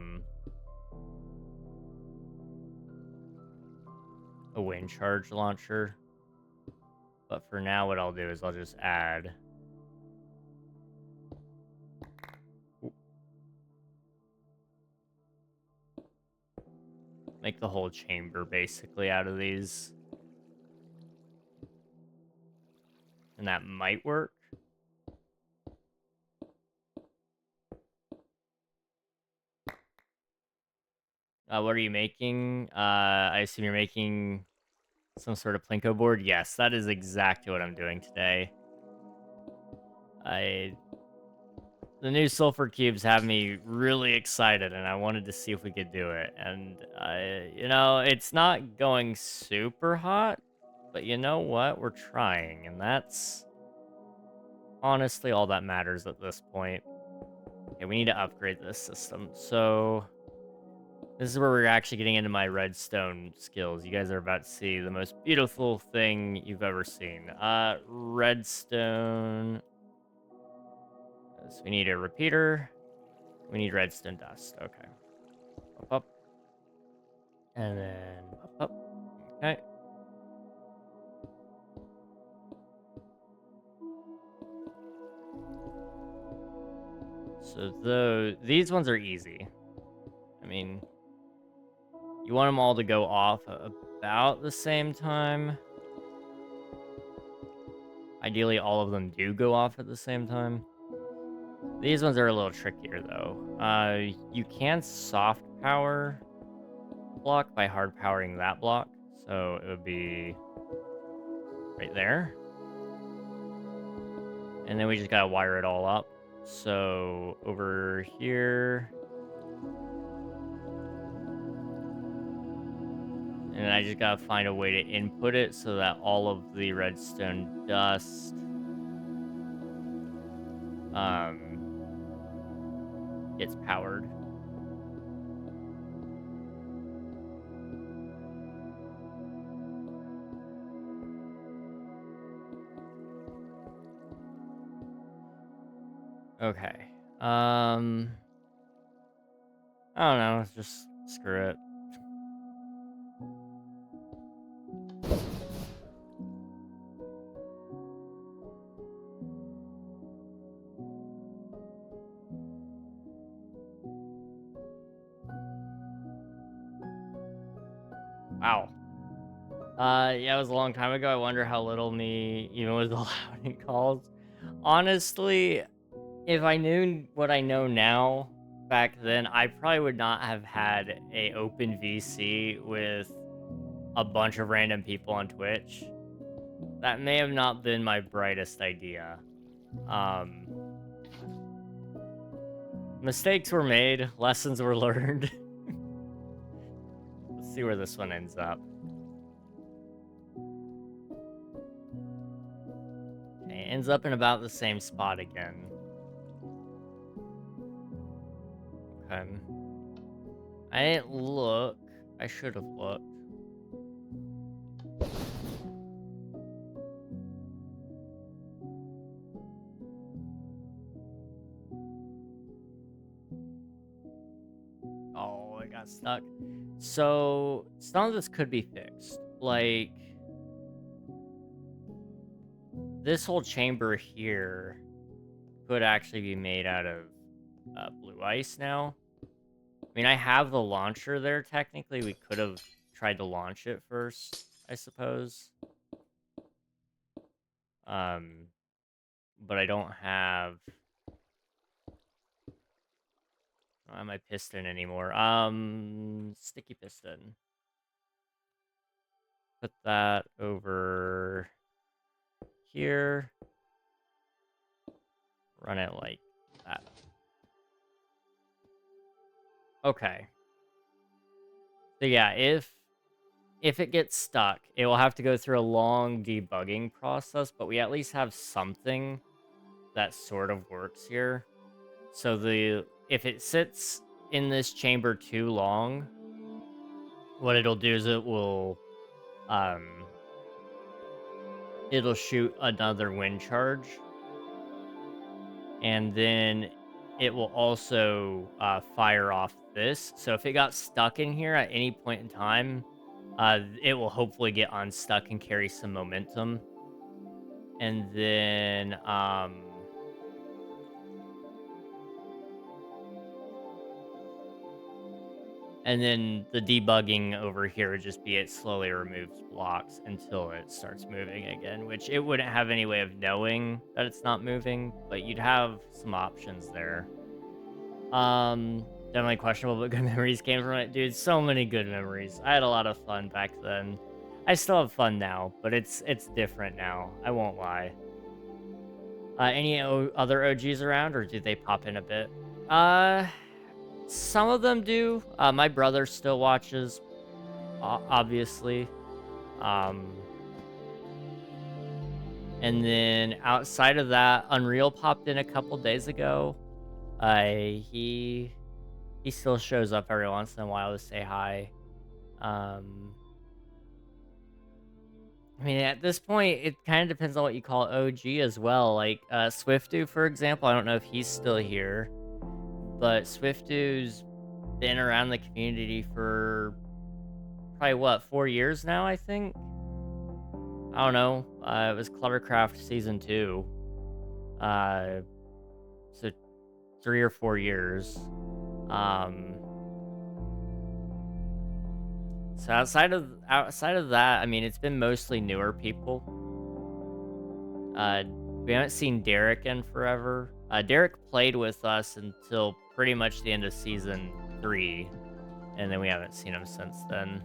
[SPEAKER 1] wind charge launcher. But for now, what I'll do is I'll just add... Make the whole chamber, basically, out of these. And that might work. What are you making? I assume you're making some sort of Plinko board? Yes, that is exactly what I'm doing today. The new Sulfur cubes have me really excited, and I wanted to see if we could do it. And, you know, it's not going super hot, but you know what? We're trying, and that's honestly all that matters at this point. Okay, we need to upgrade this system. So this is where we're actually getting into my redstone skills. You guys are about to see the most beautiful thing you've ever seen. Redstone. So we need a repeater. We need redstone dust. Okay. Up, up. And then up, up. Okay. So these ones are easy. I mean, you want them all to go off about the same time. Ideally, all of them do go off at the same time. These ones are a little trickier, though. You can soft power block by hard powering that block. So it would be right there. And then we just gotta wire it all up. So over here. And I just gotta find a way to input it so that all of the redstone dust gets powered. Okay. I don't know. Just screw it. Wow. Yeah, it was a long time ago. I wonder how little me even was allowed in calls. Honestly, if I knew what I know now back then, I probably would not have had a open VC with a bunch of random people on Twitch. That may have not been my brightest idea. Um, Mistakes were made, lessons were learned. Let's see where this one ends up. Okay, it ends up in about the same spot again. Okay. I didn't look. I should have looked. Oh, it got stuck. So, some of this could be fixed. Like, this whole chamber here could actually be made out of blue ice now. I mean, I have the launcher there, technically. We could have tried to launch it first, I suppose. But I don't have my piston anymore. Sticky piston. Put that over here. Run it like that. Okay. So yeah, if it gets stuck, it will have to go through a long debugging process, but we at least have something that sort of works here. So if it sits in this chamber too long, what it'll do is it'll shoot another wind charge, and then it will also fire off this. So if it got stuck in here at any point in time, it will hopefully get unstuck and carry some momentum. And then the debugging over here would just be it slowly removes blocks until it starts moving again, which it wouldn't have any way of knowing that it's not moving, but you'd have some options there. Definitely questionable, but good memories came from it, dude. So many good memories. I had a lot of fun back then. I still have fun now, but it's different now. I won't lie. Any other OGs around, or do they pop in a bit? Some of them do. My brother still watches, obviously. And then outside of that, Unreal popped in a couple days ago. He still shows up every once in a while to say hi. I mean, at this point, it kind of depends on what you call OG as well. Like Swiftu, for example, I don't know if he's still here, but Swiftu's been around the community for probably what, 4 years now, I think. I don't know. It was Cluttercraft season 2. So 3 or 4 years. So outside of that, I mean, it's been mostly newer people. We haven't seen Derek in forever. Derek played with us until pretty much the end of season 3, and then we haven't seen him since then.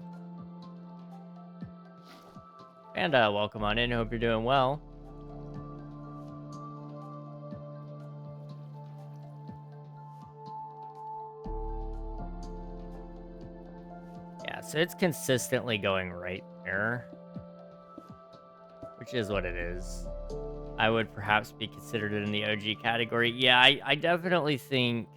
[SPEAKER 1] And welcome on in. Hope you're doing well. Yeah, so it's consistently going right there, which is what it is. I would perhaps be considered in the OG category. Yeah, I definitely think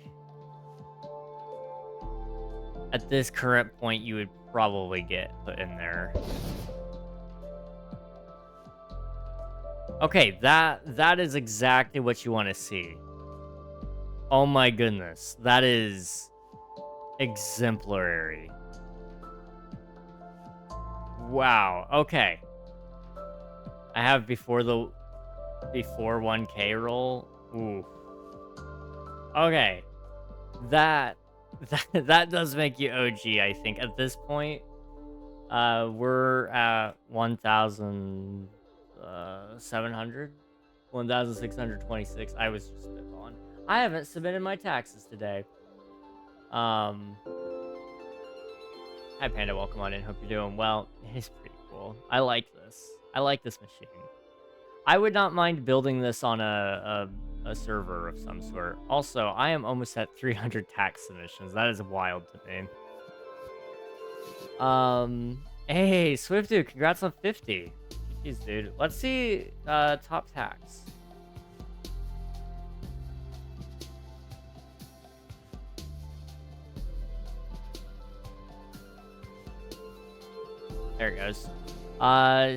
[SPEAKER 1] at this current point you would probably get put in there. Okay, that is exactly what you want to see. Oh my goodness. That is exemplary. Wow. Okay. I have before 1K roll. Ooh. Okay. That that does make you OG, I think. At this point, we're at 1,700, 1,626. I was just spitballing. I haven't submitted my taxes today. Um, Hi Panda, welcome on in. Hope you're doing well. It's pretty cool. I like this. I like this machine. I would not mind building this on a server of some sort. Also, I am almost at 300 tax submissions. That is wild to me. Hey, Swift dude, congrats on 50. Jeez, dude. Let's see top tax. There it goes.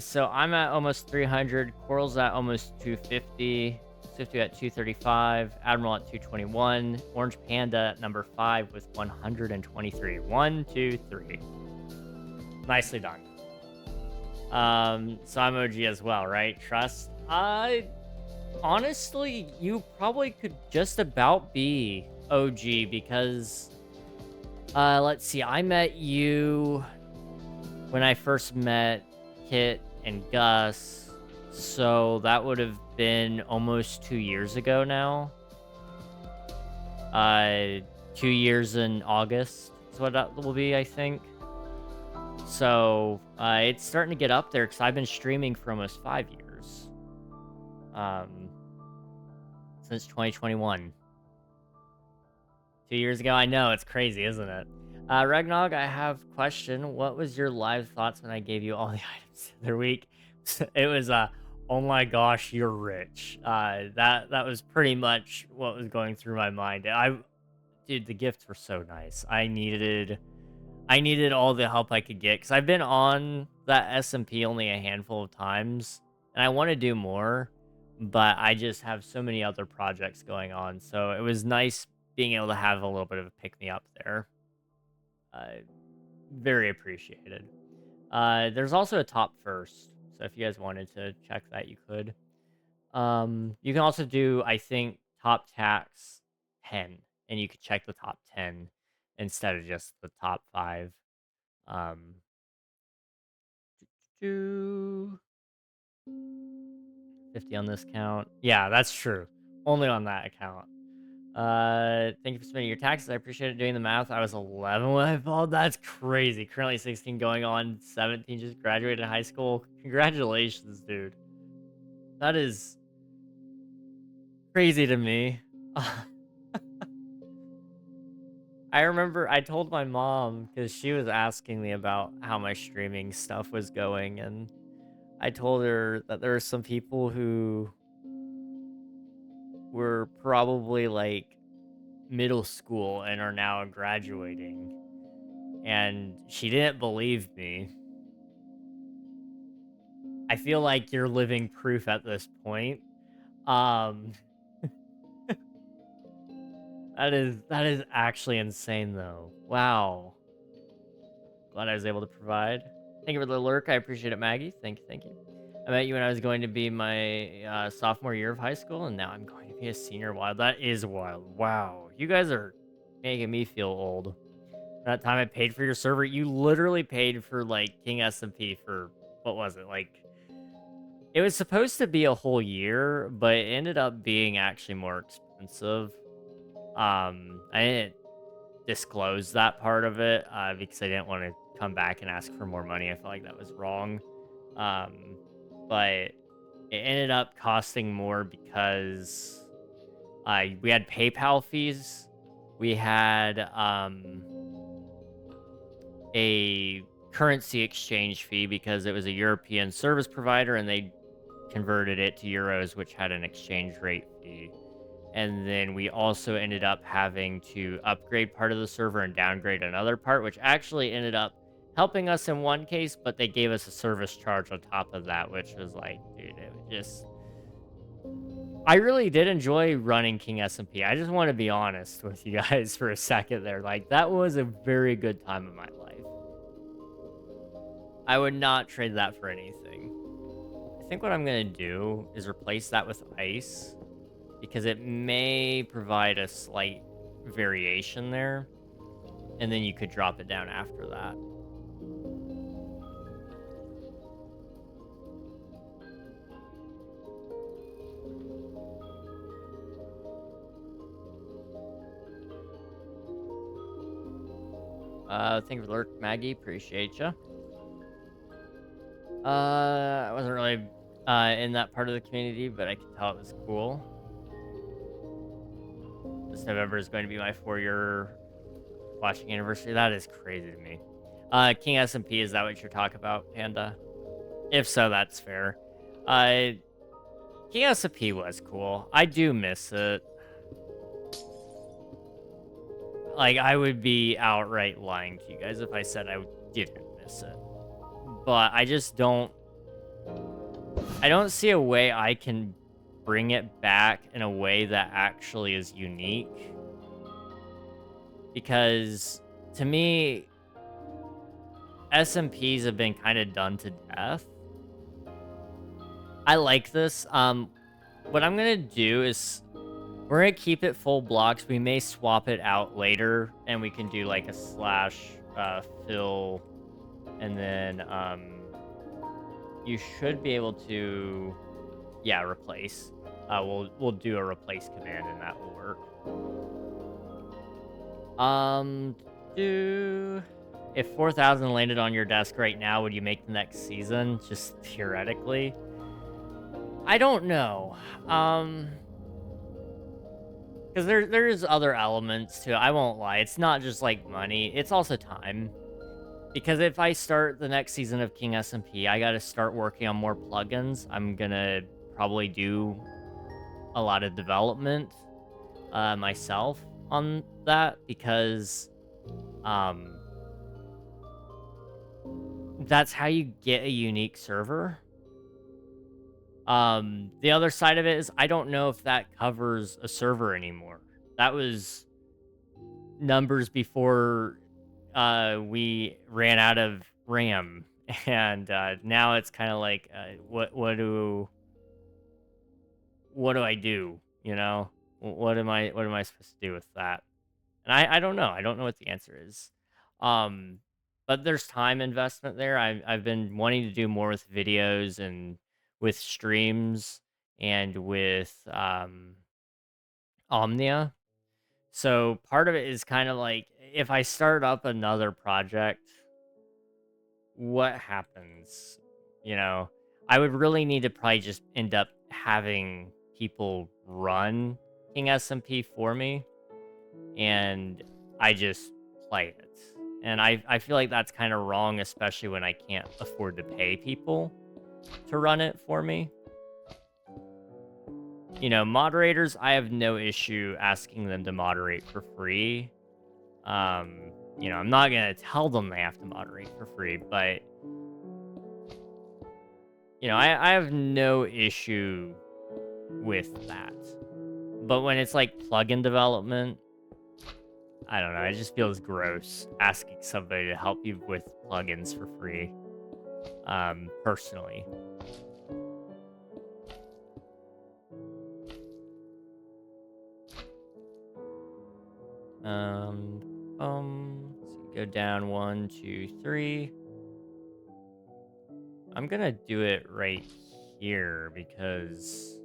[SPEAKER 1] So I'm at almost 300. Coral's at almost 250. Swifty at 235. Admiral at 221. Orange Panda at number 5 with 123. 1, 2, 3. Nicely done. So I'm OG as well, right? Trust. Honestly, you probably could just about be OG because, let's see, I met you when I first met Kit and Gus, so that would have been almost 2 years ago now. 2 years in August is what that will be, I think. So, it's starting to get up there because I've been streaming for almost 5 years. Since 2021. 2 years ago, I know, it's crazy, isn't it? Regnog, I have a question. What was your live thoughts when I gave you all the items the other week? It was, oh my gosh, you're rich. That was pretty much what was going through my mind. Dude, the gifts were so nice. I needed all the help I could get because I've been on that SMP only a handful of times, and I want to do more, but I just have so many other projects going on. So it was nice being able to have a little bit of a pick me up there. Very appreciated. There's also a top first, so if you guys wanted to check that, you could. You can also do, I think, top tax 10, and you could check the top 10 instead of just the top 5. Um, 50 on this count. Yeah, that's true. Only on that account. Thank you for submitting your taxes. I appreciate it doing the math. I was 11 when I followed. That's crazy. Currently 16 going on 17. Just graduated high school. Congratulations, dude. That is crazy to me. I remember I told my mom because she was asking me about how my streaming stuff was going, and I told her that there are some people who were probably like middle school and are now graduating, and she didn't believe me. I feel like you're living proof at this point. Um, that is actually insane though. Wow. Glad I was able to provide. Thank you for the lurk. I appreciate it, Maggie. Thank you, thank you. I met you when I was going to be my sophomore year of high school, and now I'm going to be a senior. Wild. That is wild. Wow. You guys are making me feel old. That time I paid for your server, you literally paid for like King SMP for, what was it? Like, it was supposed to be a whole year, but it ended up being actually more expensive. I didn't disclose that part of it because I didn't want to come back and ask for more money. I felt like that was wrong. But it ended up costing more because we had PayPal fees. We had a currency exchange fee because it was a European service provider and they converted it to euros, which had an exchange rate fee. And then we also ended up having to upgrade part of the server and downgrade another part, which actually ended up helping us in one case, but they gave us a service charge on top of that, which was like, dude, it was just I really did enjoy running King SMP. I just want to be honest with you guys for a second there. Like, that was a very good time of my life. I would not trade that for anything. I think what I'm going to do is replace that with ice because it may provide a slight variation there. And then you could drop it down after that. Thank you for the lurk, Maggie. Appreciate you. I wasn't really in that part of the community, but I could tell it was cool. This November is going to be my 4-year watching anniversary. That is crazy to me. King SMP, is that what you're talking about, Panda? If so, that's fair. King SMP was cool. I do miss it. Like, I would be outright lying to you guys if I said I didn't miss it. But I just don't... I don't see a way I can bring it back in a way that actually is unique. Because, to me, SMPs have been kind of done to death. I like this. What I'm going to do is... we're going to keep it full blocks. We may swap it out later, and we can do, like, a slash fill, and then, you should be able to, yeah, replace. We'll do a replace command, and that will work. If 4,000 landed on your desk right now, would you make the next season? Just theoretically. I don't know. Because there's other elements to it. I won't lie. It's not just like money. It's also time. Because if I start the next season of King SMP, I got to start working on more plugins. I'm going to probably do a lot of development myself on that because that's how you get a unique server. The other side of it is I don't know if that covers a server anymore. That was numbers before we ran out of RAM, and now it's kind of like what do I do? You know, what am I supposed to do with that? And I don't know. I don't know what the answer is. But there's time investment there. I've been wanting to do more with videos and with streams and with Omnia. So part of it is kind of like if I start up another project, what happens? You know, I would really need to probably just end up having people run King SMP for me, and I just play it. And I feel like that's kind of wrong, especially when I can't afford to pay people to run it for me. You know, moderators, I have no issue asking them to moderate for free. You know, I'm not going to tell them they have to moderate for free, but, you know, I have no issue with that. But when it's like plugin development, I don't know, it just feels gross asking somebody to help you with plugins for free, personally. So go down 1, 2, 3. I'm gonna do it right here because,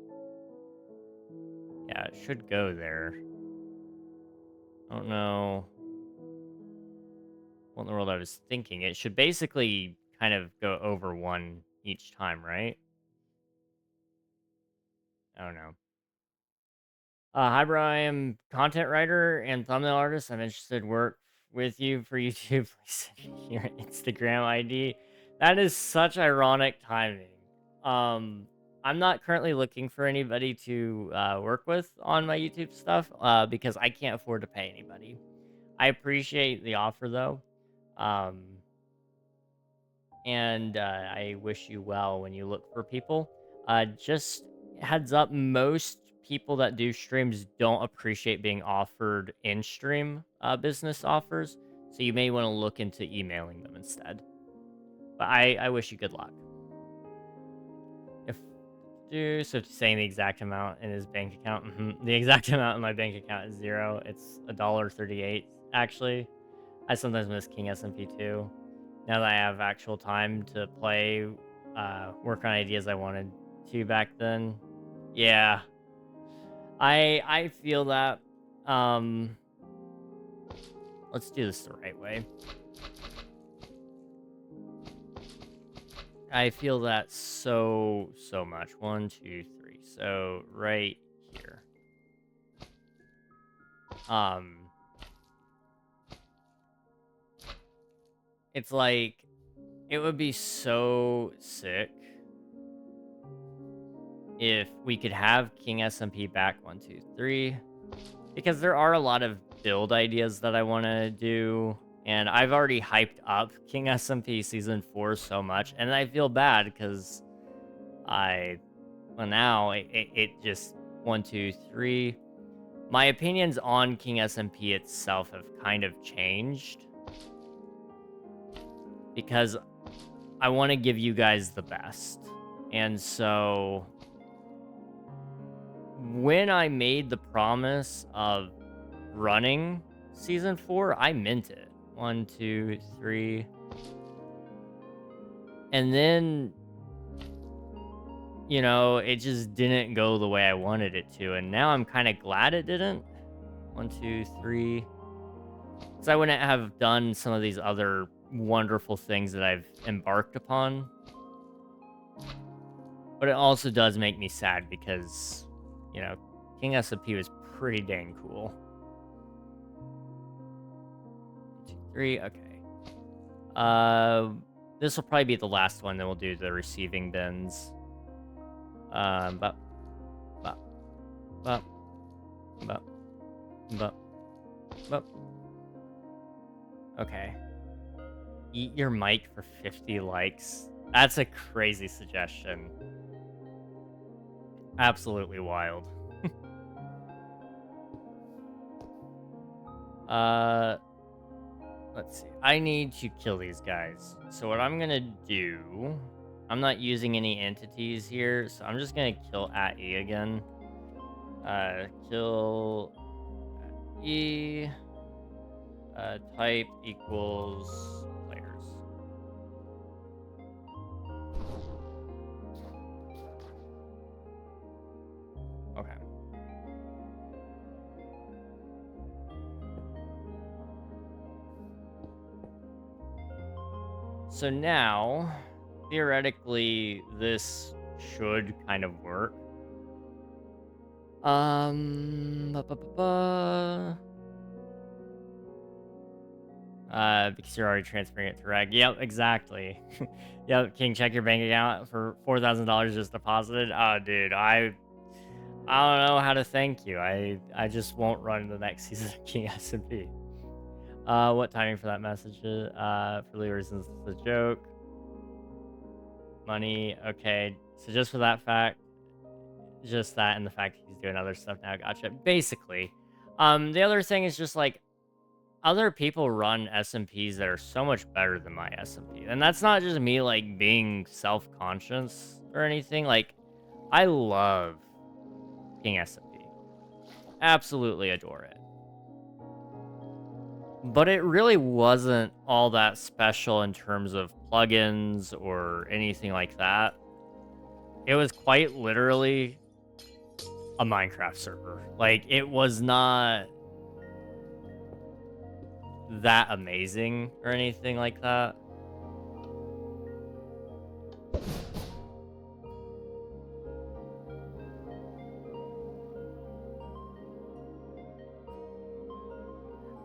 [SPEAKER 1] yeah, it should go there. I don't know what in the world I was thinking. It should basically kind of go over 1 each time, right? I don't know. Hi, bro. I am content writer and thumbnail artist. I'm interested in work with you for YouTube. Please send me your Instagram ID. That is such ironic timing. I'm not currently looking for anybody to work with on my YouTube stuff because I can't afford to pay anybody. I appreciate the offer though, and I wish you well when you look for people. Just heads up, most people that do streams don't appreciate being offered in-stream business offers, so you may want to look into emailing them instead. But I wish you good luck. If so saying the exact amount in his bank account, the exact amount in my bank account is 0. It's $1.38 actually. I sometimes miss King SMP too. Now that I have actual time to play, work on ideas I wanted to back then. Yeah, I feel that. Let's do this the right way. I feel that so much. 1, 2, 3. So right here. It's like it would be so sick if we could have King SMP back 1, 2, 3, because there are a lot of build ideas that I want to do, and I've already hyped up King SMP Season 4 so much, and I feel bad because now it just 1, 2, 3. My opinions on King SMP itself have kind of changed because I want to give you guys the best, and so when I made the promise of running Season 4, I meant it. 1, 2, 3. And then, it just didn't go the way I wanted it to. And now I'm kind of glad it didn't. 1, 2, 3. Because I wouldn't have done some of these other wonderful things that I've embarked upon. But it also does make me sad because, King SMP was pretty dang cool. 1, 2, 3. Okay. This will probably be the last one. Then we'll do the receiving bins. But. Okay. Eat your mic for 50 likes. That's a crazy suggestion. Absolutely wild. Let's see. I need to kill these guys. So what I'm gonna do, I'm not using any entities here, so I'm just gonna kill at E again. Kill at E. Type equals players. Okay. So now, theoretically, this should kind of work. Because you're already transferring it to reg. Yep, exactly. Yep, King, check your bank account for $4,000 just deposited. Oh, dude, I don't know how to thank you. I just won't run the next season of King SMP. What timing for that message? For legal reasons, it's a joke. Money, okay. So just for that fact, just that and the fact he's doing other stuff now, gotcha. Basically, the other thing is just like other people run SMPs that are so much better than my SMP, and that's not just me like being self-conscious or anything. Like, I love King SMP, absolutely adore it. But it really wasn't all that special in terms of plugins or anything like that. It was quite literally a Minecraft server. Like, it was not that amazing or anything like that.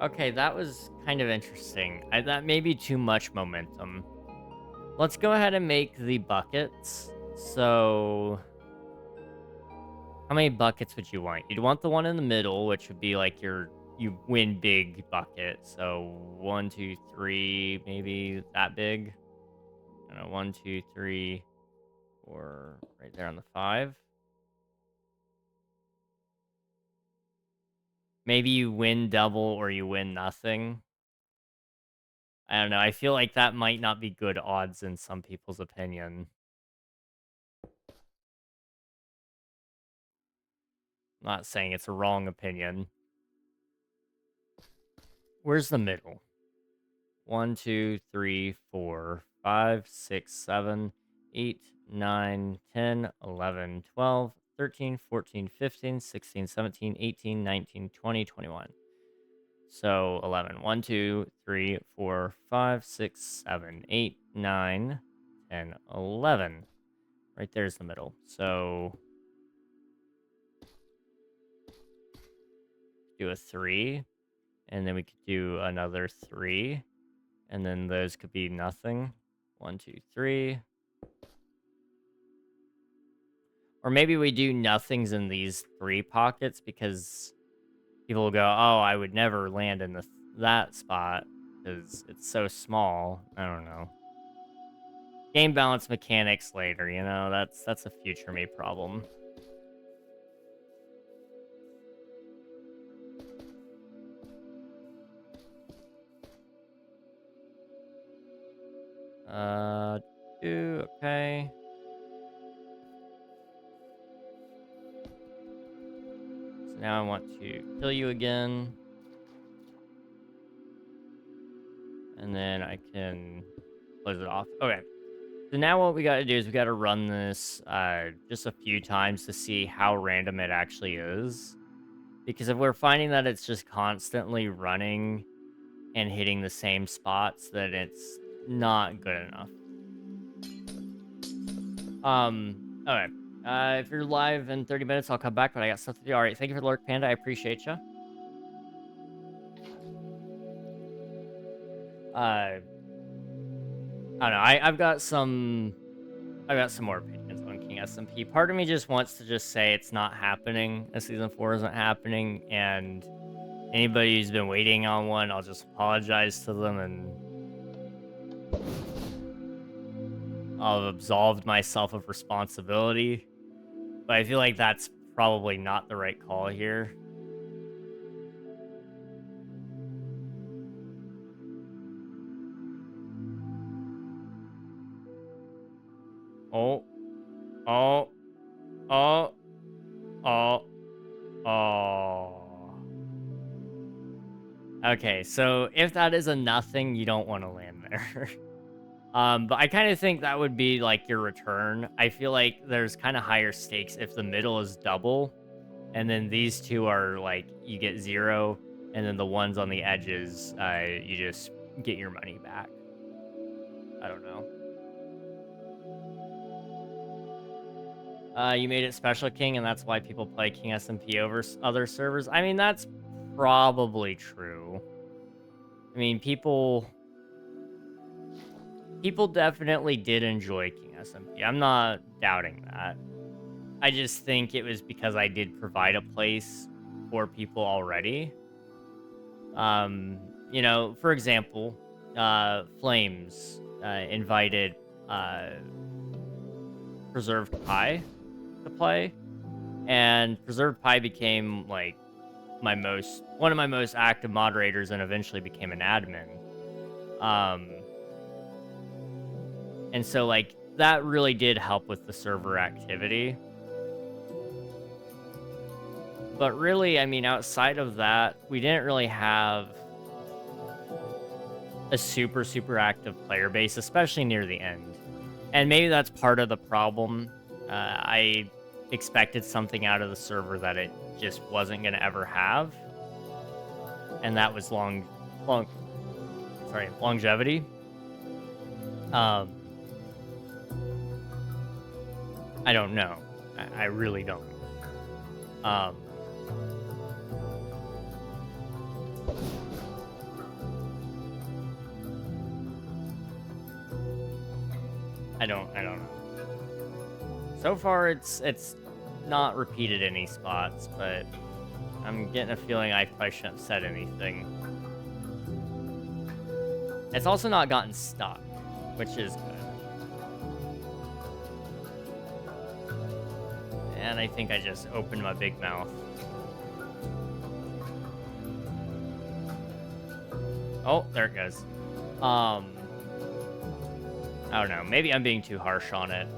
[SPEAKER 1] Okay, that was kind of interesting. That may be too much momentum. Let's go ahead and make the buckets. So, how many buckets would you want? You'd want the one in the middle, which would be like you win big bucket. So 1, 2, 3, maybe that big. I don't know, 1, 2, 3, or right there on the 5. Maybe you win double or you win nothing. I don't know. I feel like that might not be good odds in some people's opinion. I'm not saying it's a wrong opinion. Where's the middle? 1, 2, 3, 4, 5, 6, 7, 8, 9, 10, 11, 12, 13, 14, 15, 16, 17, 18, 19, 20, 21. So 11. 1, 2, 3, 4, 5, 6, 7, 8, 9, 10, 11. Right there's the middle. So do a 3, and then we could do another 3, and then those could be nothing. 1, 2, 3. Or maybe we do nothings in these 3 pockets because people will go, "Oh, I would never land in that spot because it's so small." I don't know. Game balance mechanics later, you know? That's a future me problem. Uh, okay. So now I want to kill you again. And then I can close it off. Okay. So now what we got to do is we got to run this just a few times to see how random it actually is. Because if we're finding that it's just constantly running and hitting the same spots, then it's not good enough. Okay. If you're live in 30 minutes, I'll come back, but I got stuff to do. All right. Thank you for the lurk, Panda. I appreciate you. I don't know. I've got some more opinions on King SMP. Part of me just wants to just say it's not happening. Season 4 isn't happening, and anybody who's been waiting on one, I'll just apologize to them, and I'll have absolved myself of responsibility. But I feel like that's probably not the right call here. Oh, oh, oh, oh, oh. Okay, so if that is a nothing, you don't want to land there. But I kind of think that would be like your return. I feel like there's kind of higher stakes if the middle is double, and then these two are like you get 0, and then the ones on the edges, you just get your money back. I don't know. You made it Special King, and that's why people play King SMP over other servers. I mean, that's probably true. I mean, people definitely did enjoy King SMP. I'm not doubting that. I just think it was because I did provide a place for people already. You know, for example, Flames invited Preserved Pie to play, and Preserved Pie became like one of my most active moderators, and eventually became an admin. And so like that really did help with the server activity. But really, I mean, outside of that, we didn't really have a super active player base, especially near the end. And maybe that's part of the problem. I expected something out of the server that it just wasn't going to ever have. And that was longevity. I don't know. I really don't. I don't know. So far, it's not repeated any spots, but I'm getting a feeling I probably shouldn't have said anything. It's also not gotten stuck, which is good. And I think I just opened my big mouth. Oh, there it goes. I don't know. Maybe I'm being too harsh on it.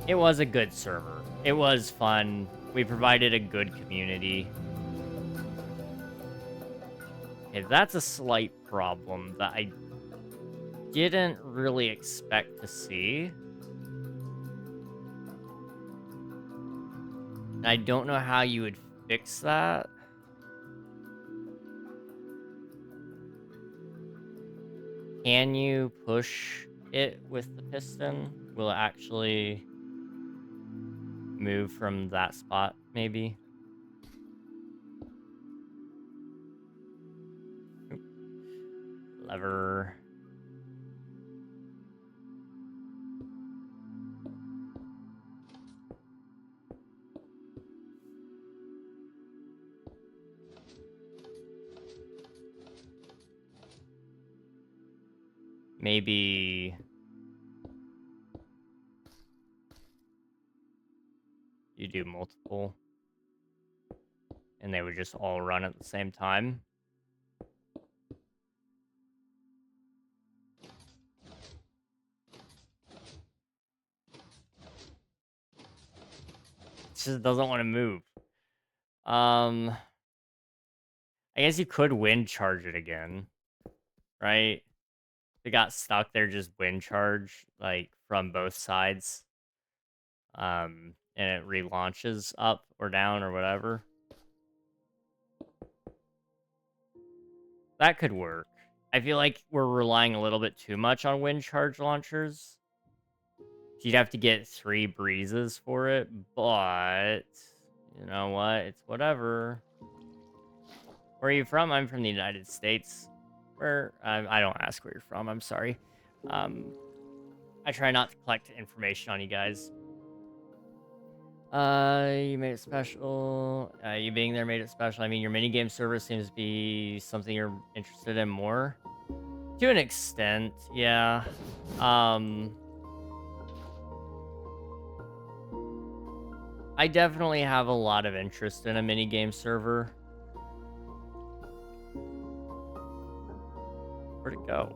[SPEAKER 1] It was a good server. It was fun. We provided a good community. Okay, that's a slight problem that I didn't really expect to see. And I don't know how you would fix that. Can you push it with the piston? Will it actually move from that spot, maybe? Oop. Lever. Maybe you do multiple and they would just all run at the same time. It just doesn't want to move. I guess you could wind charge it again, right? If it got stuck there, just wind charge like from both sides. And it relaunches up or down or whatever. That could work. I feel like we're relying a little bit too much on wind charge launchers. You'd have to get 3 breezes for it, but you know what? It's whatever. Where are you from? I'm from the United States. Where I don't ask where you're from. I'm sorry. I try not to collect information on you guys. You made it special. You being there made it special. I mean, your minigame server seems to be something you're interested in more. To an extent, yeah. I definitely have a lot of interest in a minigame server. Where'd it go?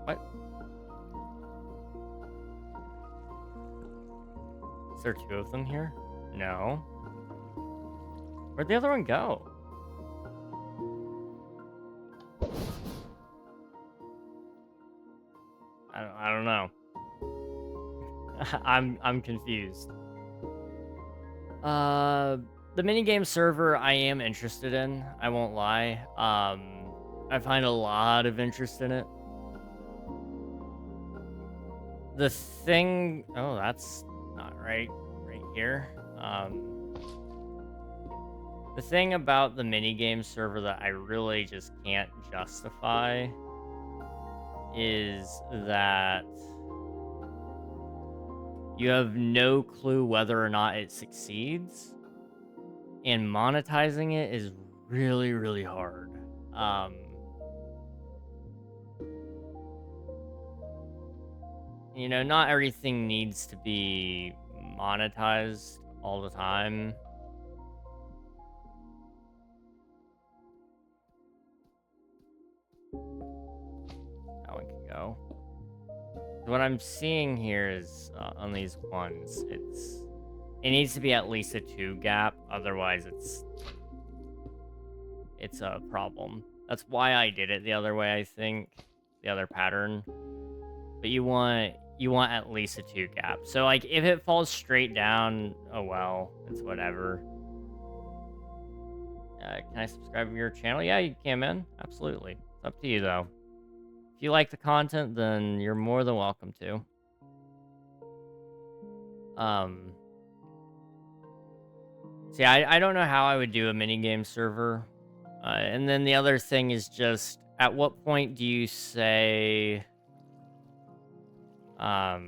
[SPEAKER 1] What? Is there 2 of them here? No. Where'd the other one go? I don't know. I'm confused. The minigame server I am interested in. I won't lie. I find a lot of interest in it. The thing... Oh, that's not right. Right here. The thing about the minigame server that I really just can't justify is that you have no clue whether or not it succeeds, and monetizing it is really, really hard. You know, not everything needs to be monetized all the time. That one can go. What I'm seeing here is on these ones, it needs to be at least a 2 gap, otherwise it's a problem. That's why I did it the other way, I think, the other pattern. But you want at least a 2 gap. So like if it falls straight down, oh well, it's whatever. Can I subscribe to your channel? Yeah, you can, man. Absolutely. It's up to you though. If you like the content, then you're more than welcome to. See, I don't know how I would do a minigame server. And then the other thing is just, at what point do you say... at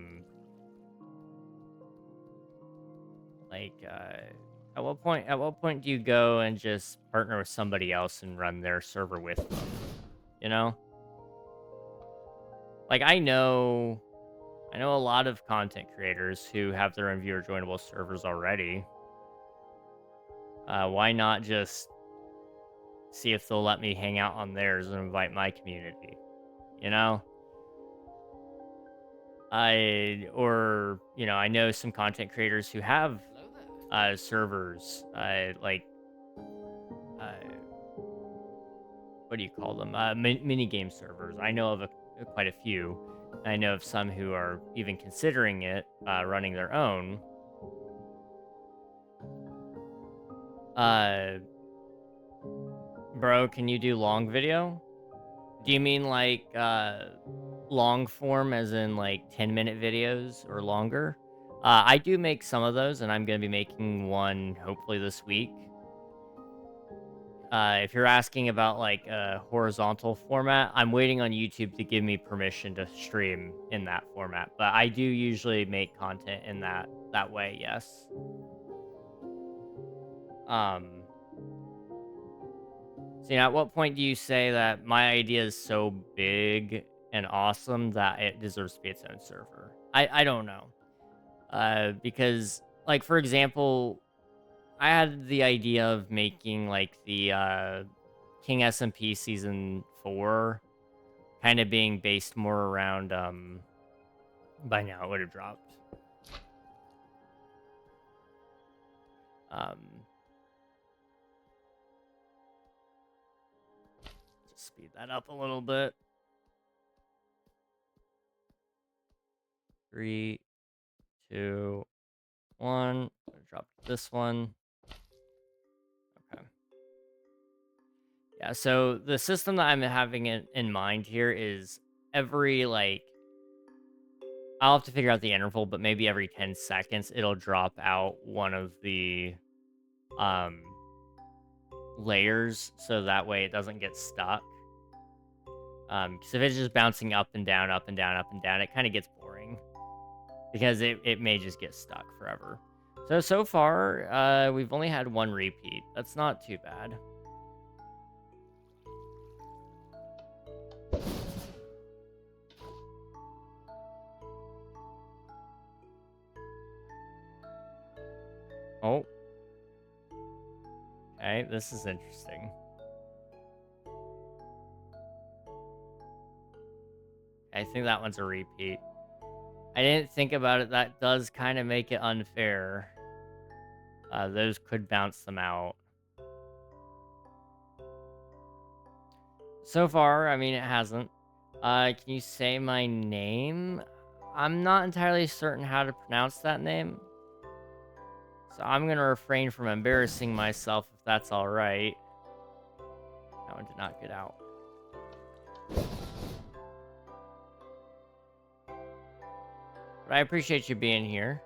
[SPEAKER 1] what point do you go and just partner with somebody else and run their server with them? You know? Like, I know a lot of content creators who have their own viewer joinable servers already. Why not just see if they'll let me hang out on theirs and invite my community? You know? I know some content creators who have
[SPEAKER 2] Hello there.
[SPEAKER 1] servers, uh, what do you call them? Mini game servers. I know of quite a few. I know of some who are even considering it, running their own. Uh, Bro, can you do long video? Do you mean like long form, as in like 10-minute videos or longer? I do make some of those, and I'm gonna be making one hopefully this week. If you're asking about like a horizontal format, I'm waiting on YouTube to give me permission to stream in that format. But I do usually make content in that way, yes. Um, at what point do you say that my idea is so big and awesome that it deserves to be its own server? I don't know. Because like for example, I had the idea of making like the King SMP season 4 kind of being based more around by now it would have dropped. Um just speed that up a little bit. 3, 2, 1. Drop this one. Okay. Yeah, so the system that I'm having in mind here is every like I'll have to figure out the interval, but maybe every 10 seconds it'll drop out one of the um layers so that way it doesn't get stuck. Because if it's just bouncing up and down, up and down, up and down, it kind of gets boring because it may just get stuck forever. So far, we've only had one repeat. That's not too bad. Oh, okay, this is interesting. I think that one's a repeat. I didn't think about it. That does kind of make it unfair. Those could bounce them out. So far, I mean, it hasn't. Can you say my name? I'm not entirely certain how to pronounce that name. So I'm going to refrain from embarrassing myself if that's all right. That one did not get out. But I appreciate you being here.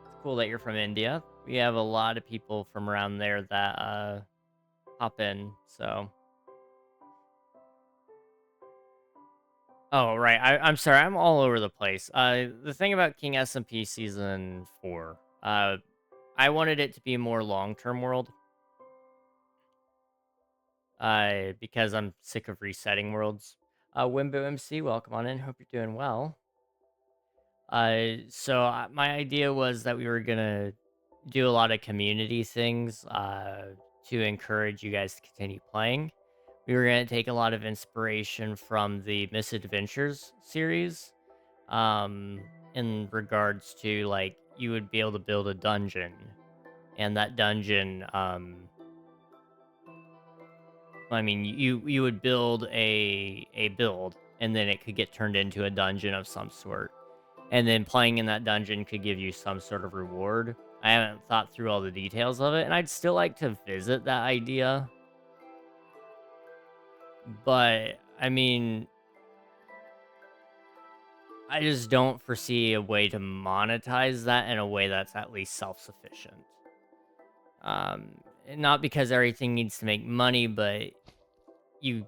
[SPEAKER 1] It's cool that you're from India. We have a lot of people from around there that hop in, so. Oh, right. I'm sorry. I'm all over the place. The thing about King SMP Season 4, I wanted it to be a more long-term world. Because I'm sick of resetting worlds. Wimbo MC, welcome on in. Hope you're doing well. My idea was that we were gonna do a lot of community things to encourage you guys to continue playing. We were gonna take a lot of inspiration from the Misadventures series, um, in regards to like you would be able to build a dungeon, and that dungeon, I mean, you would build a build, and then it could get turned into a dungeon of some sort. And then playing in that dungeon could give you some sort of reward. I haven't thought through all the details of it, and I'd still like to visit that idea. But I mean, I just don't foresee a way to monetize that in a way that's at least self-sufficient. Not because everything needs to make money, but you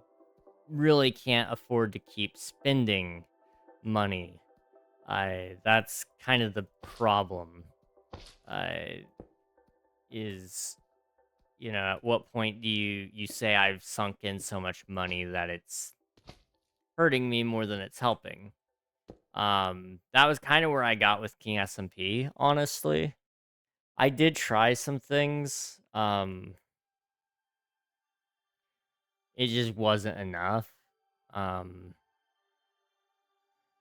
[SPEAKER 1] really can't afford to keep spending money. That's kind of the problem. I is at what point do you say I've sunk in so much money that it's hurting me more than it's helping? That was kind of where I got with King SMP, honestly. I did try some things. It just wasn't enough. Um,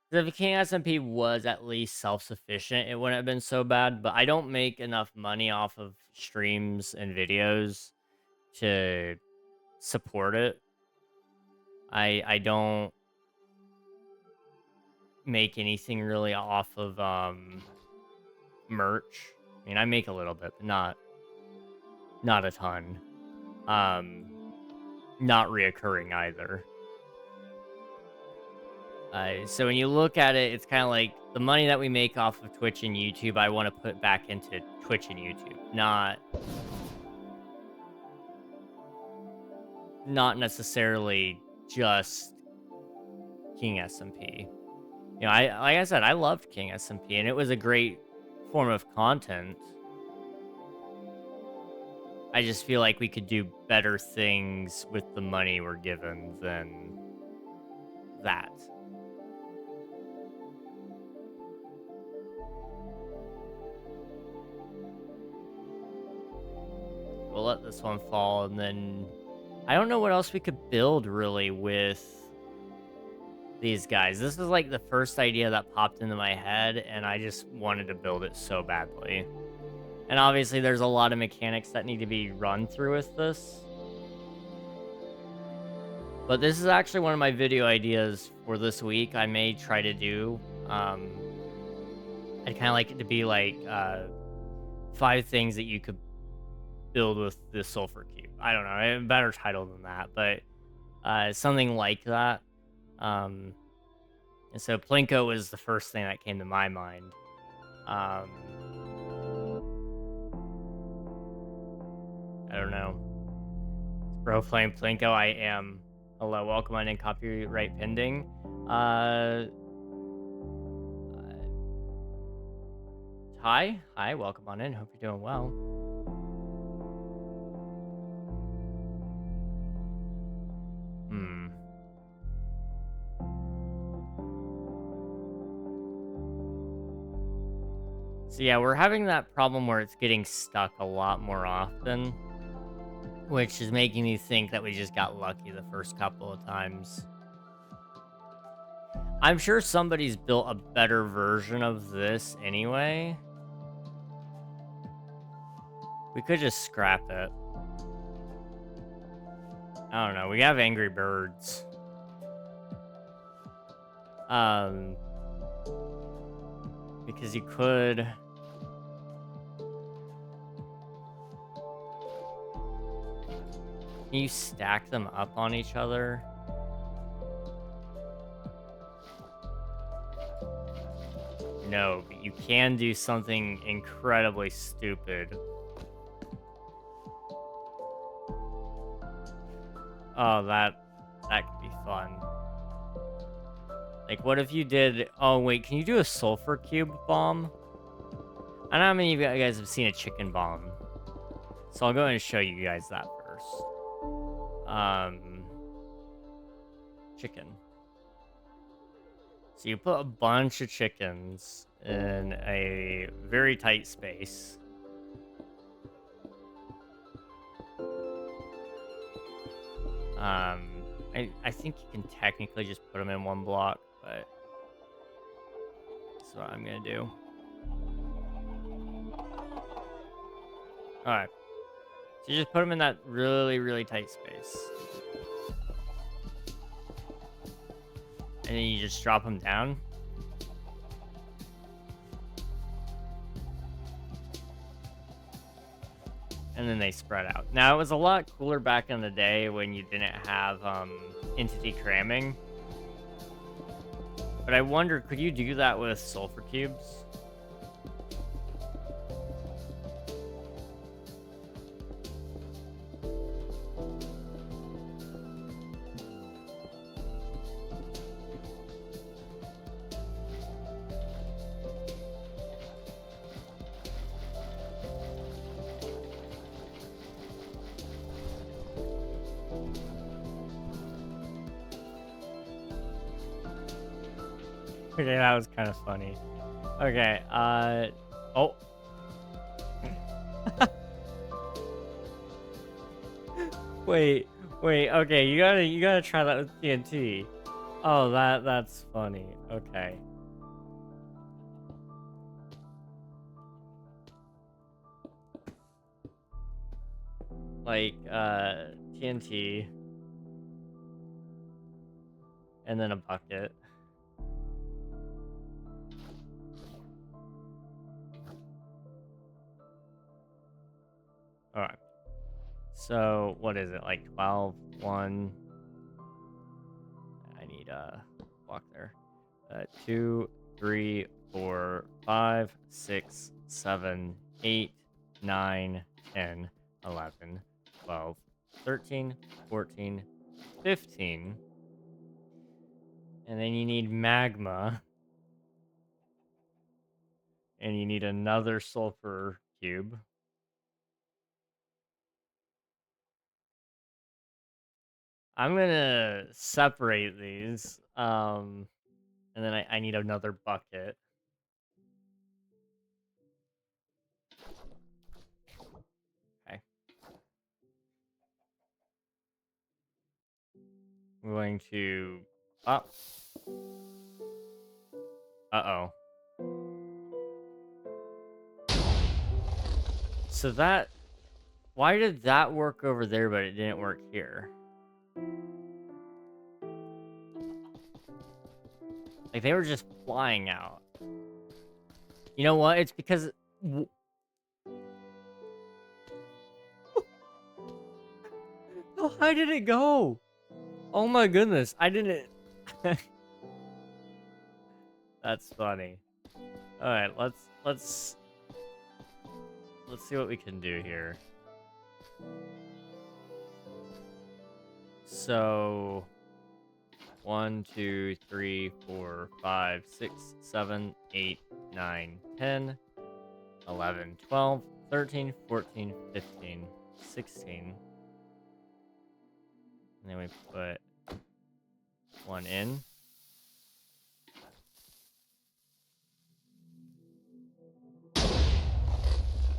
[SPEAKER 1] 'Cause if King SMP was at least self-sufficient, it wouldn't have been so bad. But I don't make enough money off of streams and videos to support it. I don't make anything really off of merch. I mean, I make a little bit, but not a ton. Um, Not reoccurring either. So when you look at it, it's kind of like the money that we make off of Twitch and YouTube, I want to put back into Twitch and YouTube, not necessarily just King SMP. I like I said, I loved King SMP, and it was a great form of content. I just feel like we could do better things with the money we're given than that. We'll let this one fall, and then I don't know what else we could build really with these guys. This is like the first idea that popped into my head, and I just wanted to build it so badly. And obviously, there's a lot of mechanics that need to be run through with this. But this is actually one of my video ideas for this week. I may try to do. I'd kind of like it to be like 5 things that you could build with the Sulfur Cube. I don't know, a better title than that, but something like that. And so Plinko was the first thing that came to my mind. I don't know. Bro playing Plinko, I am. Hello, welcome on in, copyright pending. Hi, welcome on in. Hope you're doing well. So yeah, we're having that problem where it's getting stuck a lot more often, which is making me think that we just got lucky the first couple of times. I'm sure somebody's built a better version of this anyway. We could just scrap it. I don't know. We have Angry Birds. Because you could... Can you stack them up on each other? No, but you can do something incredibly stupid. Oh, that could be fun. Like, what if you did... Oh, wait, can you do a Sulfur Cube bomb? I don't know how many of you guys have seen a chicken bomb. So I'll go ahead and show you guys that first. Chicken. So you put a bunch of chickens in a very tight space. I think you can technically just put them in one block, but that's what I'm gonna do. Alright. So you just put them in that really, really tight space. And then you just drop them down. And then they spread out. Now, it was a lot cooler back in the day when you didn't have entity cramming. But I wonder, could you do that with Sulfur Cubes? Okay, that was kind of funny. Okay, oh. Wait, wait, okay, you gotta try that with TNT. Oh, that's funny. Okay. Like, TNT, and then a bucket. Alright. So, what is it? Like 12, 1. I need a block there. 2, 3, 4, 5, 6, 7, 8, 9, 10, 11, 12, 13, 14, 15. And then you need magma. And you need another sulfur cube. I'm gonna separate these. And then I need another bucket. Okay. I'm going to... Oh. Uh-oh. So that... Why did that work over there, but it didn't work here? Like, they were just flying out. You know what? It's because... How high did it go? Oh my goodness. I didn't... That's funny. Alright, let's see what we can do here. So... 1, 2, 3, 4, 5, 6, 7, 8, 9, 10, 11, 12, 13, 14, 15, 16. And then we put one in.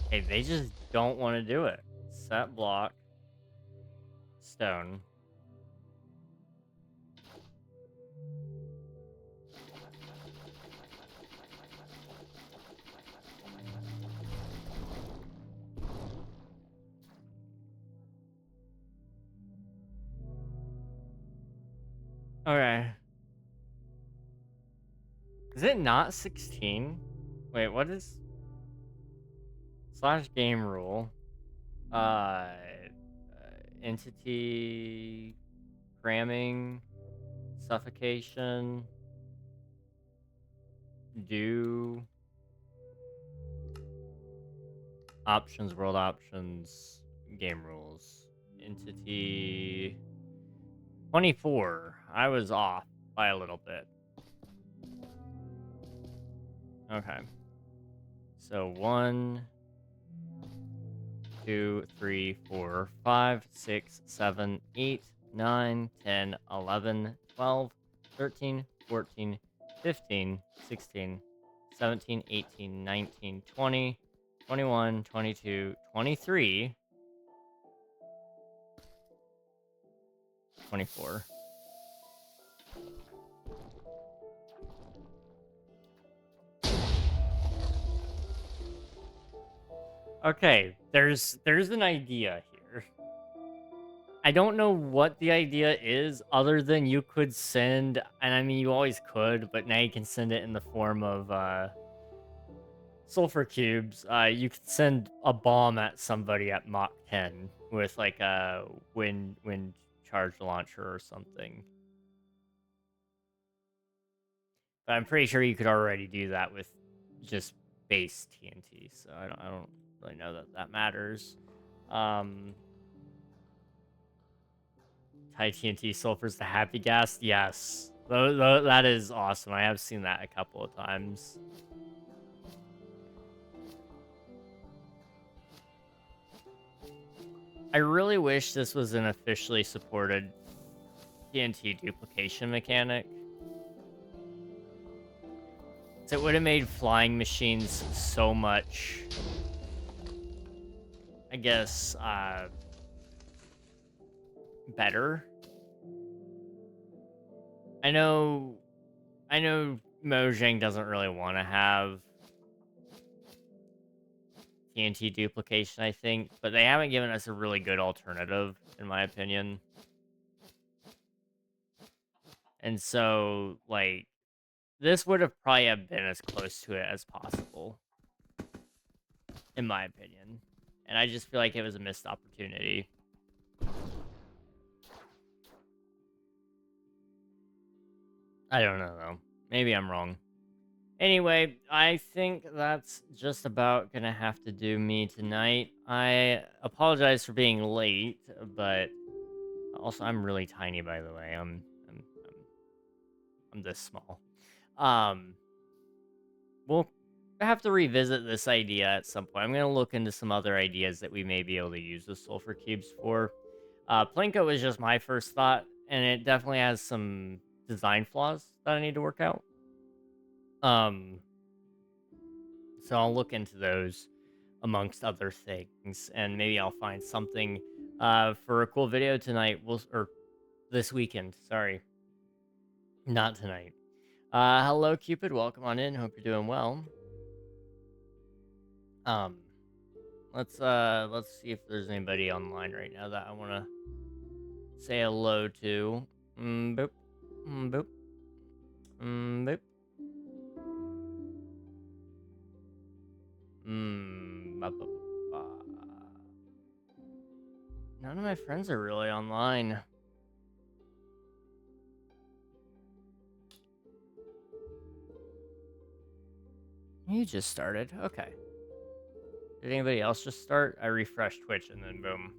[SPEAKER 1] Okay, they just don't want to do it. Set block. Stone. Okay. Is it not 16? Wait, what is... / game rule. Entity... cramming... suffocation... do... options, world options, game rules. Entity... 24. I was off by a little bit. Okay. So 1, 2, 3, 4, 5, 6, 7, 8, 9, 10, 11, 12, 13, 14, 15, 16, 17, 18, 19, 20, 21, 22, 23, 24. Okay, there's an idea here. I don't know what the idea is other than you could send, and I mean you always could, but now you can send it in the form of sulfur cubes. You could send a bomb at somebody at Mach 10 with like a wind charge launcher or something. But I'm pretty sure you could already do that with just base TNT, so I don't really know that matters. High TNT sulfur's the happy gas. Yes, that is awesome. I have seen that a couple of times. I really wish this was an officially supported TNT duplication mechanic. So it would have made flying machines so much, I guess, better. I know Mojang doesn't really want to have TNT duplication, I think, but they haven't given us a really good alternative, in my opinion. And so, like, this would have probably have been as close to it as possible, in my opinion. And I just feel like it was a missed opportunity. I don't know, though. Maybe I'm wrong. Anyway, I think that's just about gonna have to do me tonight. I apologize for being late, but also I'm really tiny, by the way. I'm this small. Um, we'll have to revisit this idea at some point. I'm gonna look into some other ideas that we may be able to use the sulfur cubes for. Plinko was just my first thought, and it definitely has some design flaws that I need to work out. Um, so I'll look into those amongst other things, and maybe I'll find something for a cool video tonight. Or this weekend. Sorry, not tonight. Hello, Cupid. Welcome on in. Hope you're doing well. Um, let's see if there's anybody online right now that I want to say hello to. Boop, boop, boop. Ba, ba, ba, ba. None of my friends are really online. You just started. Okay. Did anybody else just start? I refreshed Twitch and then boom.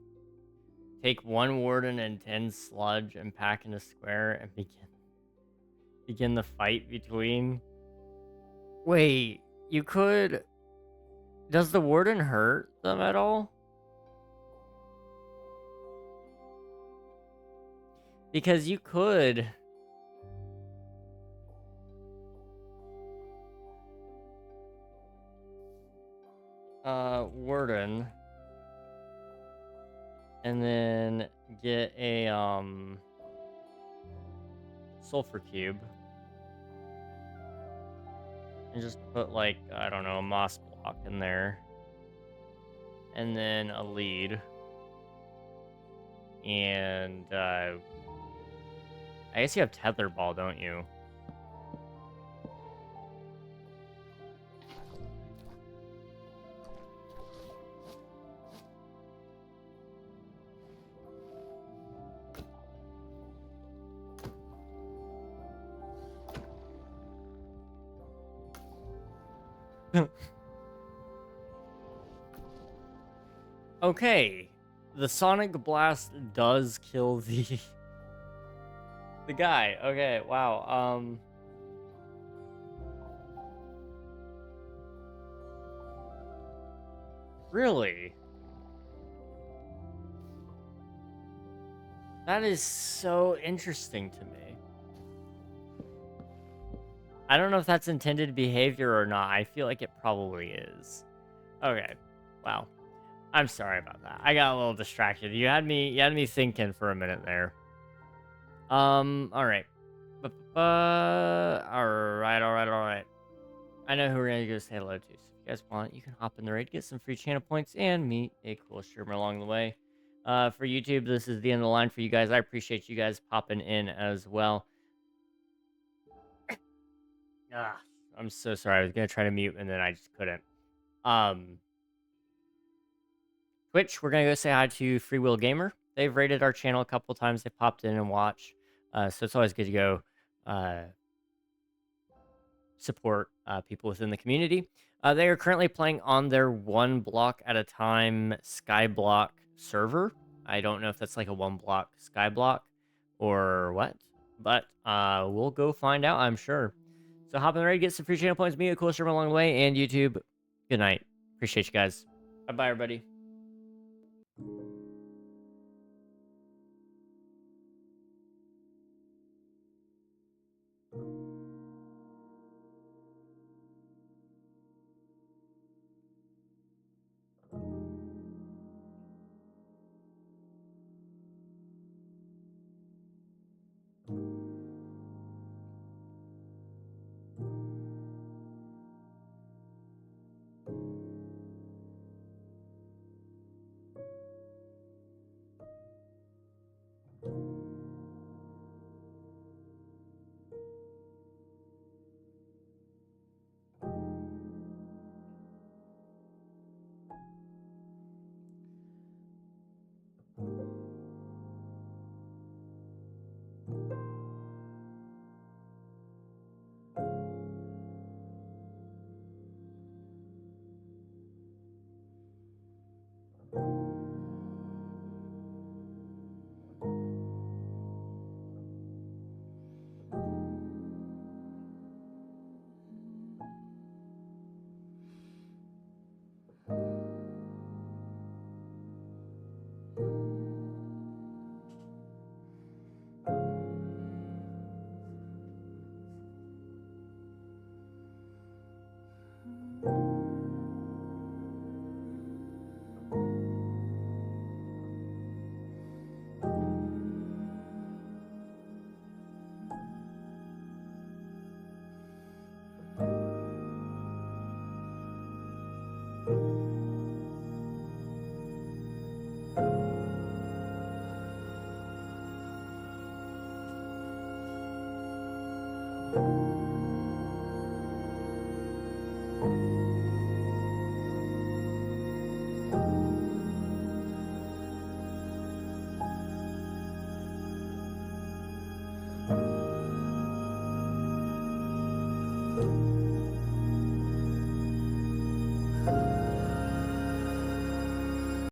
[SPEAKER 1] Take 1 warden and 10 sludge and pack in a square and begin the fight between. Wait, you could. Does the warden hurt them at all? Because you could. Warden. And then get a, sulfur cube. And just put, like, I don't know, a moss block in there. And then a lead. And, I guess you have tether ball, don't you? Okay. The Sonic Blast does kill the the guy. Okay, wow. Really? That is so interesting to me. I don't know if that's intended behavior or not. I feel like it probably is. Okay. Wow. I'm sorry about that. I got a little distracted. You had me thinking for a minute there. All right. All right. I know who we're gonna go say hello to. So if you guys want, you can hop in the raid, get some free channel points, and meet a cool streamer along the way. For YouTube, this is the end of the line for you guys. I appreciate you guys popping in as well. I'm so sorry. I was gonna try to mute and then I just couldn't. Twitch, we're gonna go say hi to Free Will Gamer. They've rated our channel a couple times. They popped in and watched. So it's always good to go support people within the community. They are currently playing on their 1 block at a time Skyblock server. I don't know if that's like a 1 block Skyblock or what, but we'll go find out, I'm sure. So hop in the raid, get some free channel points, meet a cool streamer along the way, and YouTube, good night. Appreciate you guys. Bye-bye, everybody.